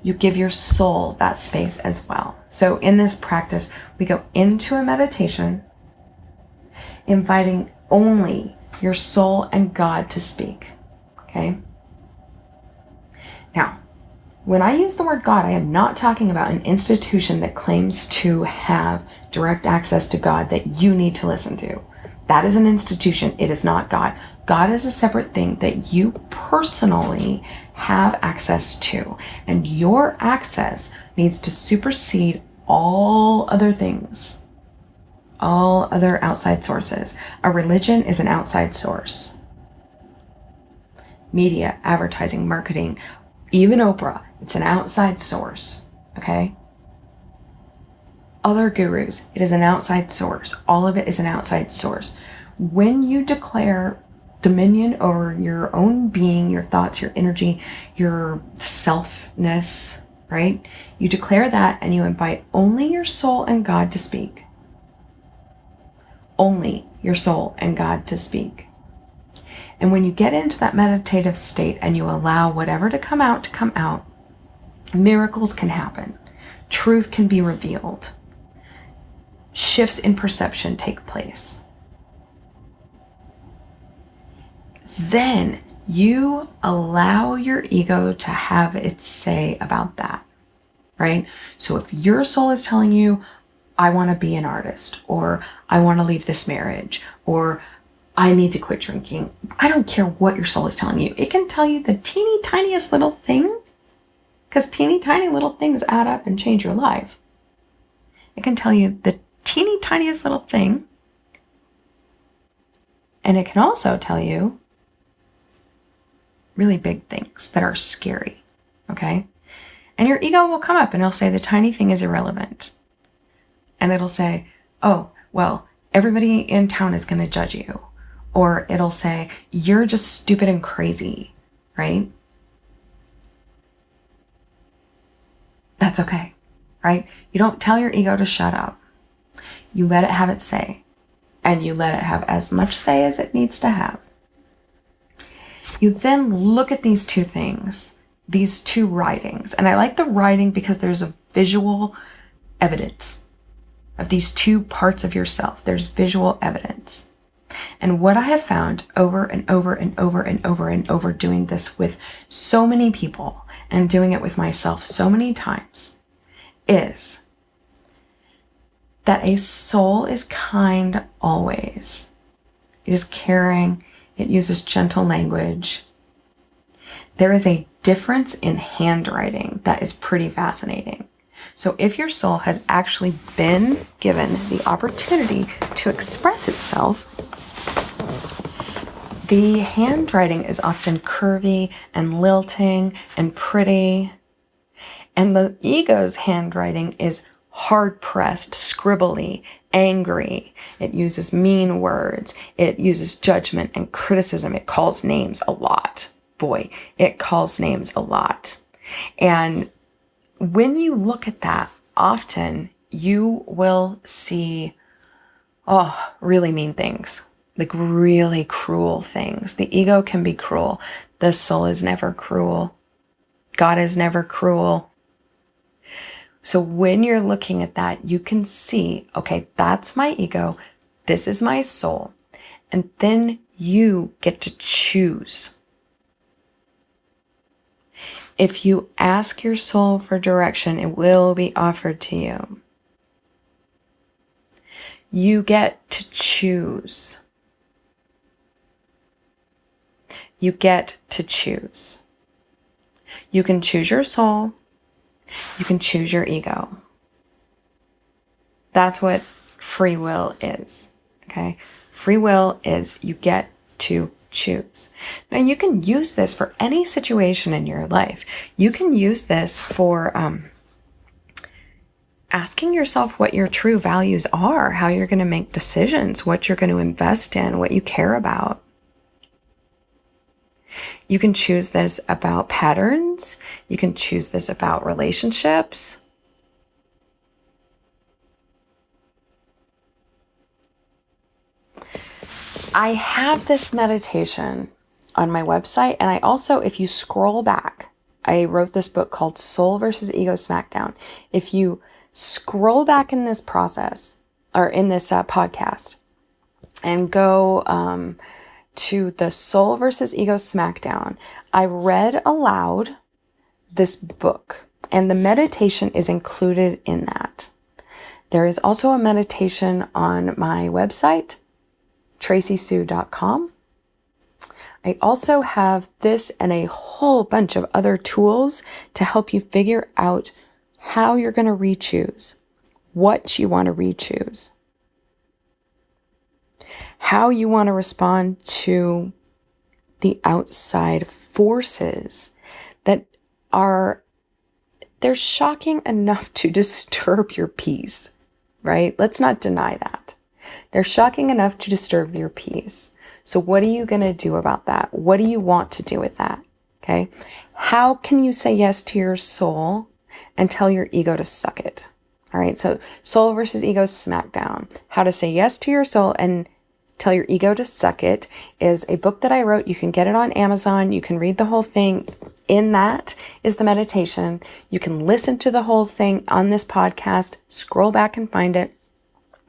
You give your soul that space as well. So in this practice, we go into a meditation, inviting only your soul and God to speak, okay? Now, when I use the word God, I am not talking about an institution that claims to have direct access to God that you need to listen to. That is an institution. It is not God. God is a separate thing that you personally have access to, and your access needs to supersede all other things, all other outside sources. A religion is an outside source. Media, advertising, marketing, even Oprah, it's an outside source, okay? Other gurus, it is an outside source. All of it is an outside source. When you declare dominion over your own being, your thoughts, your energy, your selfness, right? You declare that and you invite only your soul and God to speak. Only your soul and God to speak. And when you get into that meditative state and you allow whatever to come out, miracles can happen. Truth can be revealed. Shifts in perception take place. Then you allow your ego to have its say about that, right? So if your soul is telling you, I want to be an artist, or I want to leave this marriage, or I need to quit drinking, I don't care what your soul is telling you. It can tell you the teeny tiniest little thing, because teeny tiny little things add up and change your life. It can tell you the teeny tiniest little thing, and it can also tell you really big things that are scary, okay? And your ego will come up and it'll say the tiny thing is irrelevant. And it'll say, oh, well, everybody in town is going to judge you. Or it'll say, you're just stupid and crazy, right? That's okay, right? You don't tell your ego to shut up. You let it have its say, and you let it have as much say as it needs to have. You then look at these two things, these two writings. And I like the writing because there's a visual evidence of these two parts of yourself. There's visual evidence. And what I have found over and over and over and over and over, doing this with so many people and doing it with myself so many times, is that a soul is kind always. It is caring. It uses gentle language. There is a difference in handwriting that is pretty fascinating. So if your soul has actually been given the opportunity to express itself, the handwriting is often curvy and lilting and pretty. And the ego's handwriting is hard-pressed, scribbly, angry. It uses mean words. It uses judgment and criticism. It calls names a lot. boy, it calls names a lot. And when you look at that, often you will see, really mean things, like really cruel things. The ego can be cruel. The soul is never cruel. God is never cruel. So when you're looking at that, you can see, okay, that's my ego. This is my soul. And then you get to choose. If you ask your soul for direction, it will be offered to you. You get to choose. You get to choose. You can choose your soul. You can choose your ego. That's what free will is. Okay? Free will is you get to choose. Now you can use this for any situation in your life. You can use this for asking yourself what your true values are, how you're going to make decisions, what you're going to invest in, what you care about. You can choose this about patterns. You can choose this about relationships. I have this meditation on my website, and I also, if you scroll back, I wrote this book called Soul versus Ego Smackdown. If you scroll back in this process, or in this podcast, and go to the Soul versus Ego Smackdown, I read aloud this book, and the meditation is included in that. There is also a meditation on my website, tracysue.com. I also have this and a whole bunch of other tools to help you figure out how you're going to re-choose, what you want to re-choose, how you want to respond to the outside forces that they're shocking enough to disturb your peace, right? Let's not deny that. They're shocking enough to disturb your peace. So what are you going to do about that? What do you want to do with that? Okay. How can you say yes to your soul and tell your ego to suck it? All right. So Soul versus Ego Smackdown, how to say yes to your soul and tell your ego to suck it, is a book that I wrote. You can get it on Amazon. You can read the whole thing. In that is the meditation. You can listen to the whole thing on this podcast, scroll back and find it.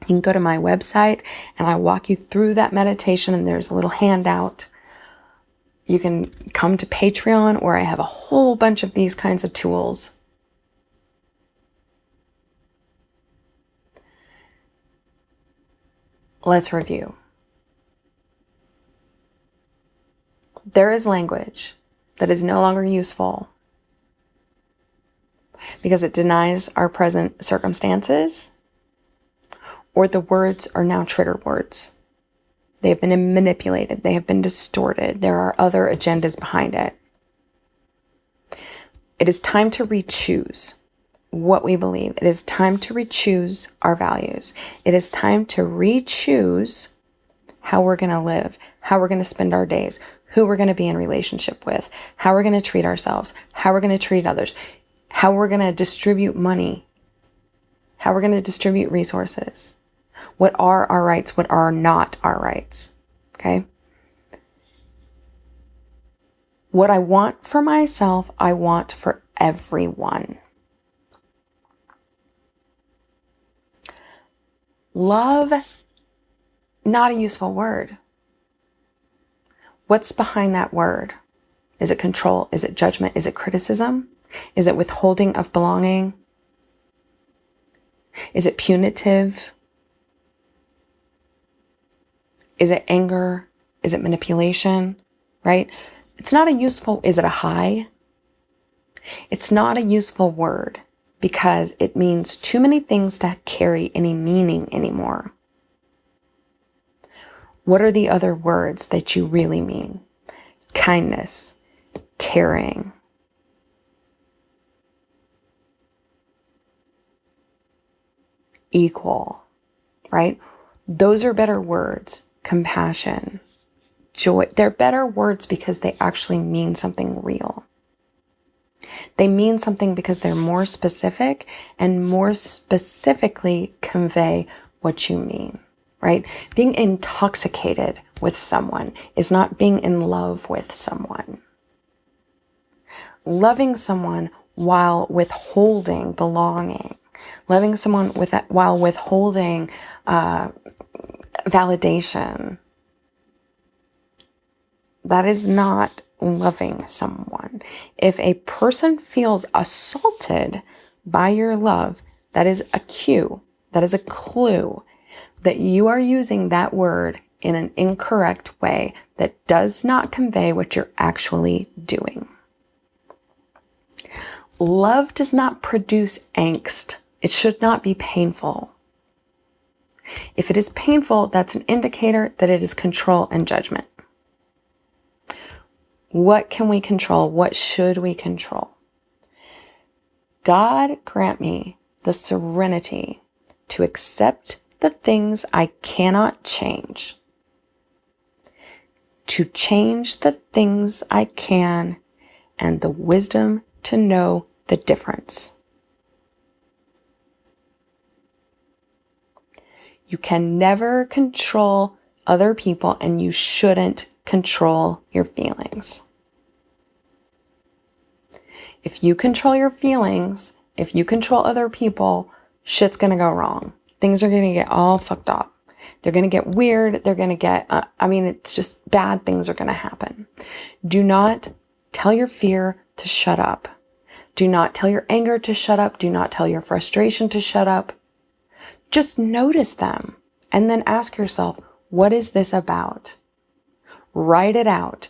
You can go to my website and I walk you through that meditation, and there's a little handout. You can come to Patreon, where I have a whole bunch of these kinds of tools. Let's review. There is language that is no longer useful because it denies our present circumstances, or the words are now trigger words. They have been manipulated. They have been distorted. There are other agendas behind it. It is time to re-choose what we believe. It is time to re-choose our values. It is time to re-choose how we're going to live, how we're going to spend our days, who we're going to be in relationship with, how we're going to treat ourselves, how we're going to treat others, how we're going to distribute money, how we're going to distribute resources. What are our rights? What are not our rights? Okay? What I want for myself, I want for everyone. Love, not a useful word. What's behind that word? Is it control? Is it judgment? Is it criticism? Is it withholding of belonging? Is it punitive? Is it anger? Is it manipulation? Right? It's not a useful, is it a high? It's not a useful word because it means too many things to carry any meaning anymore. What are the other words that you really mean? Kindness, caring, equal, right? Those are better words. Compassion. joy. They're better words because they actually mean something real. They mean something because they're more specific and more specifically convey what you mean, right? Being intoxicated with someone is not being in love with someone. Loving someone while withholding belonging, loving someone while withholding validation, that is not loving someone. If a person feels assaulted by your love, that is a cue, that is a clue that you are using that word in an incorrect way that does not convey what you're actually doing. Love does not produce angst. It should not be painful. If it is painful, that's an indicator that it is control and judgment. What can we control? What should we control? God grant me the serenity to accept the things I cannot change, to change the things I can, and the wisdom to know the difference. You can never control other people, and you shouldn't control your feelings. If you control your feelings, if you control other people, shit's gonna go wrong. Things are gonna get all fucked up. They're gonna get weird. They're gonna get, it's just bad things are gonna happen. Do not tell your fear to shut up. Do not tell your anger to shut up. Do not tell your frustration to shut up. Just notice them and then ask yourself, what is this about? Write it out.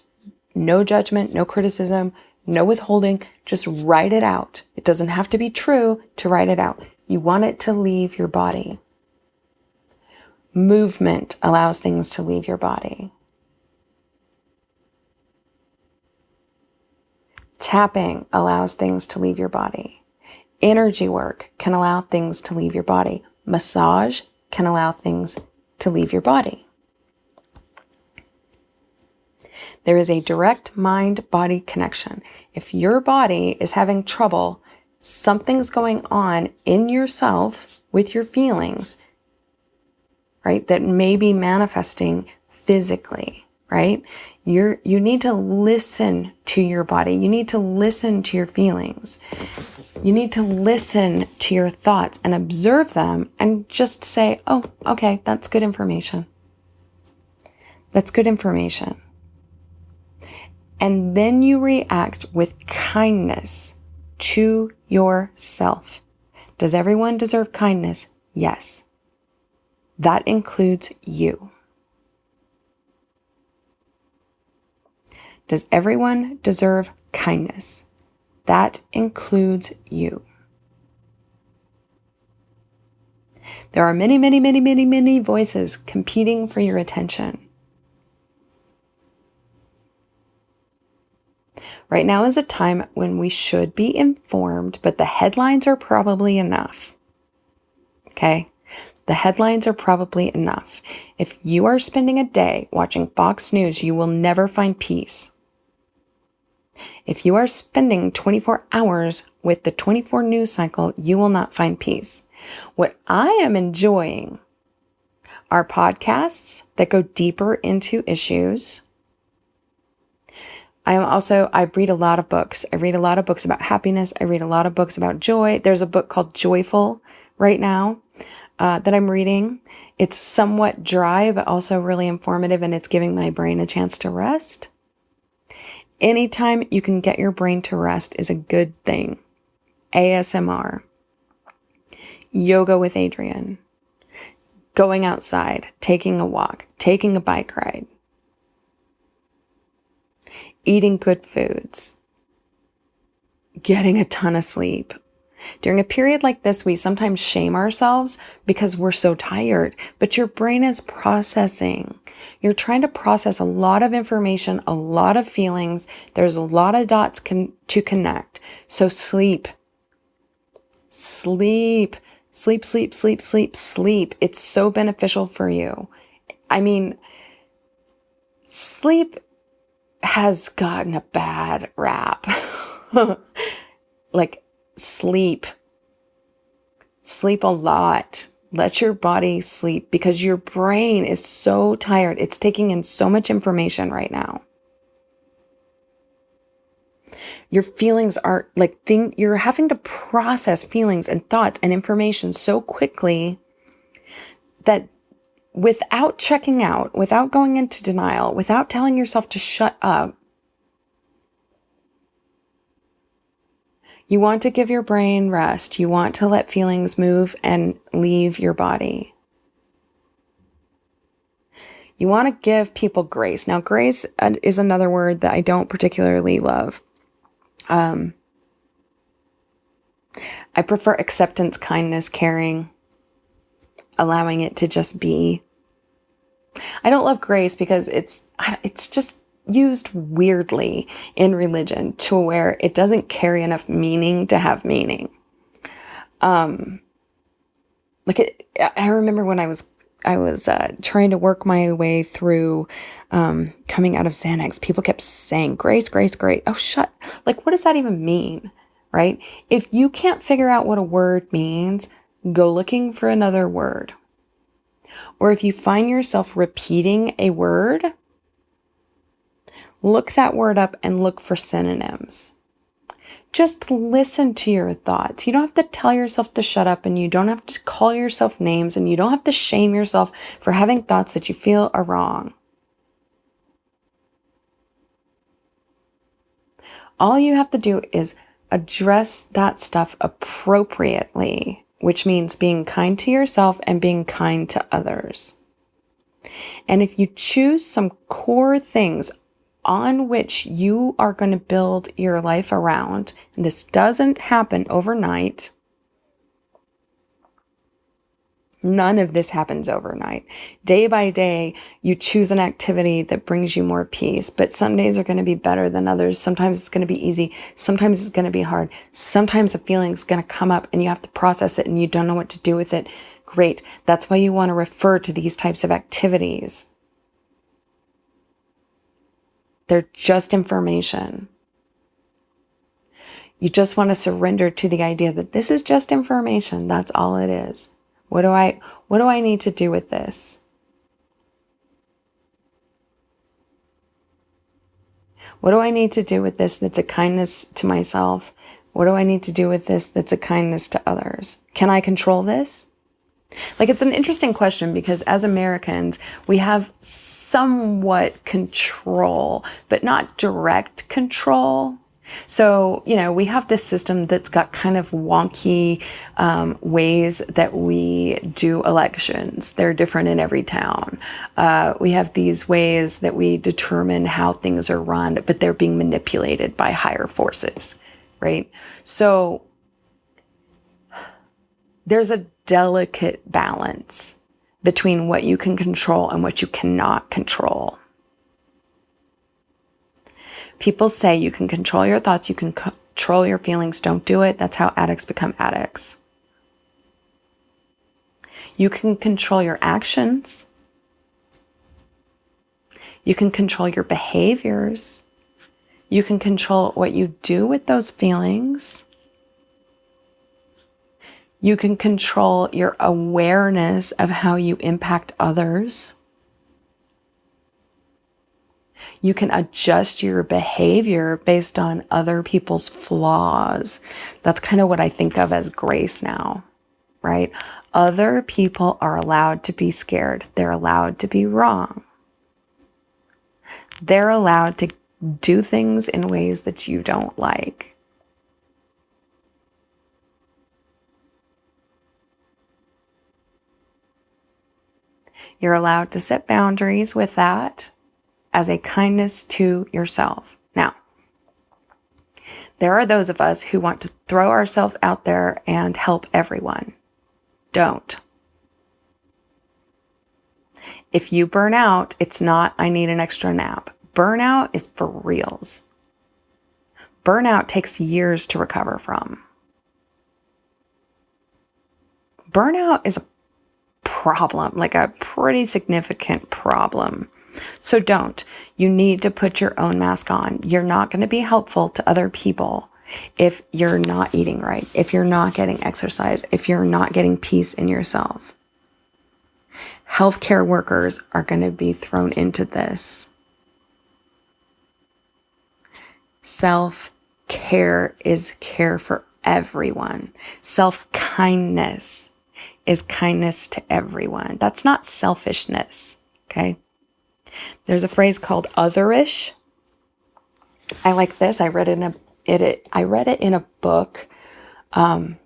No judgment, no criticism, no withholding. Just write it out. It doesn't have to be true to write it out. You want it to leave your body. Movement allows things to leave your body. Tapping allows things to leave your body. Energy work can allow things to leave your body. Massage can allow things to leave your body. There is a direct mind-body connection. If your body is having trouble, something's going on in yourself with your feelings, right? That may be manifesting physically, right? You need to listen to your body. You need to listen to your feelings. You need to listen to your thoughts and observe them and just say, oh, okay, that's good information. That's good information. And then you react with kindness to yourself. Does everyone deserve kindness? Yes. That includes you. Does everyone deserve kindness? That includes you. There are many, many, many, many, many voices competing for your attention. Right now is a time when we should be informed, but the headlines are probably enough. Okay? The headlines are probably enough. If you are spending a day watching Fox News, you will never find peace. If you are spending 24 hours with the 24 news cycle, you will not find peace. What I am enjoying are podcasts that go deeper into issues. I read a lot of books. I read a lot of books about happiness. I read a lot of books about joy. There's a book called Joyful right now that I'm reading. It's somewhat dry, but also really informative, and it's giving my brain a chance to rest. Anytime you can get your brain to rest is a good thing. ASMR, yoga with Adrienne, going outside, taking a walk, taking a bike ride, eating good foods, getting a ton of sleep. During a period like this, we sometimes shame ourselves because we're so tired, but your brain is processing. You're trying to process a lot of information, a lot of feelings. There's a lot of dots to connect. So sleep. Sleep. Sleep, sleep, sleep, sleep, sleep. It's so beneficial for you. Sleep has gotten a bad rap. Like, sleep a lot. Let your body sleep because your brain is so tired. It's taking in so much information right now. Your feelings are like, you're having to process feelings and thoughts and information so quickly that without checking out, without going into denial, without telling yourself to shut up, you want to give your brain rest. You want to let feelings move and leave your body. You want to give people grace. Now, grace is another word that I don't particularly love. I prefer acceptance, kindness, caring, allowing it to just be. I don't love grace because it's just used weirdly in religion to where it doesn't carry enough meaning to have meaning. I remember when I was trying to work my way through coming out of Xanax, people kept saying grace, grace, grace. Oh, what does that even mean? Right? If you can't figure out what a word means, go looking for another word. Or if you find yourself repeating a word, look that word up and look for synonyms. Just listen to your thoughts. You don't have to tell yourself to shut up, and you don't have to call yourself names, and you don't have to shame yourself for having thoughts that you feel are wrong. All you have to do is address that stuff appropriately, which means being kind to yourself and being kind to others. And if you choose some core things on which you are going to build your life around, and this doesn't happen overnight. None of this happens overnight. Day by day, you choose an activity that brings you more peace, but some days are going to be better than others. Sometimes it's going to be easy. Sometimes it's going to be hard. Sometimes a feeling's going to come up and you have to process it and you don't know what to do with it. Great. That's why you want to refer to these types of activities. They're just information. You just want to surrender to the idea that this is just information. That's all it is. What do I need to do with this? What do I need to do with this that's a kindness to myself? What do I need to do with this that's a kindness to others? Can I control this? It's an interesting question because as Americans, we have somewhat control, but not direct control. So, we have this system that's got kind of wonky ways that we do elections. They're different in every town. We have these ways that we determine how things are run, but they're being manipulated by higher forces, right? So there's a delicate balance between what you can control and what you cannot control. People say you can control your thoughts, you can control your feelings. Don't do it. That's how addicts become addicts. You can control your actions. You can control your behaviors. You can control what you do with those feelings. You can control your awareness of how you impact others. You can adjust your behavior based on other people's flaws. That's kind of what I think of as grace now, right? Other people are allowed to be scared. They're allowed to be wrong. They're allowed to do things in ways that you don't like. You're allowed to set boundaries with that as a kindness to yourself. Now, there are those of us who want to throw ourselves out there and help everyone. Don't. If you burn out, it's not, I need an extra nap. Burnout is for reals. Burnout takes years to recover from. Burnout is a problem, like a pretty significant problem. So don't. You need to put your own mask on. You're not going to be helpful to other people if you're not eating right, if you're not getting exercise, if you're not getting peace in yourself. Healthcare workers are going to be thrown into this. Self-care is care for everyone. Self-kindness is kindness to everyone. That's not selfishness, okay? There's a phrase called otherish. I like this. I read it in a book. I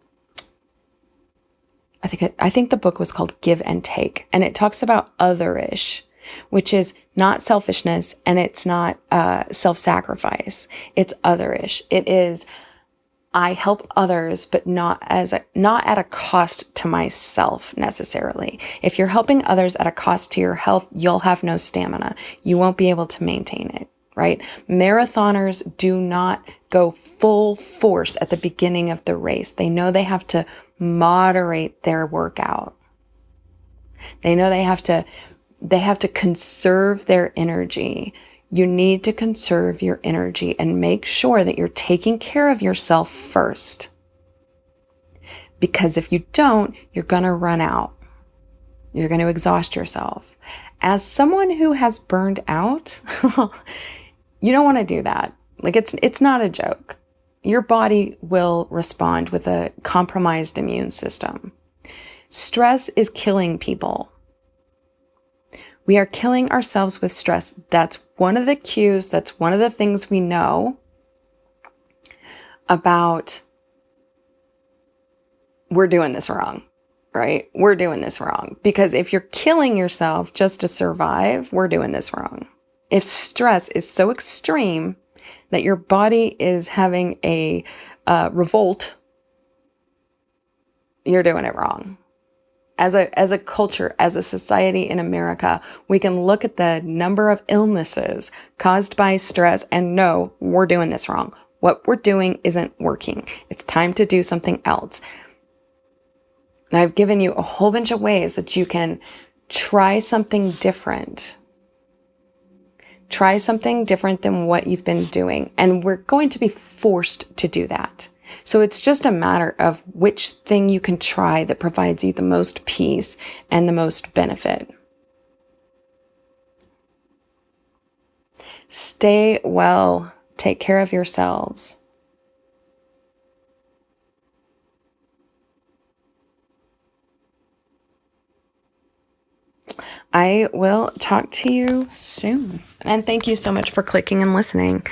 think the book was called Give and Take, and it talks about otherish, which is not selfishness and it's not self-sacrifice. It's otherish. It is I help others, but not at a cost to myself necessarily. If you're helping others at a cost to your health, you'll have no stamina. You won't be able to maintain it, right? Marathoners do not go full force at the beginning of the race. They know they have to moderate their workout. They know they have to conserve their energy. You need to conserve your energy and make sure that you're taking care of yourself first. Because if you don't, you're going to run out. You're going to exhaust yourself. As someone who has burned out, you don't want to do that. Like it's not a joke. Your body will respond with a compromised immune system. Stress is killing people. We are killing ourselves with stress. That's one of the cues. That's one of the things we know about we're doing this wrong, right? We're doing this wrong. Because if you're killing yourself just to survive, we're doing this wrong. If stress is so extreme that your body is having a revolt, you're doing it wrong. As a culture, as a society in America, we can look at the number of illnesses caused by stress and know we're doing this wrong. What we're doing isn't working. It's time to do something else. And I've given you a whole bunch of ways that you can try something different. Try something different than what you've been doing. And we're going to be forced to do that. So it's just a matter of which thing you can try that provides you the most peace and the most benefit. Stay well. Take care of yourselves. I will talk to you soon. And thank you so much for clicking and listening.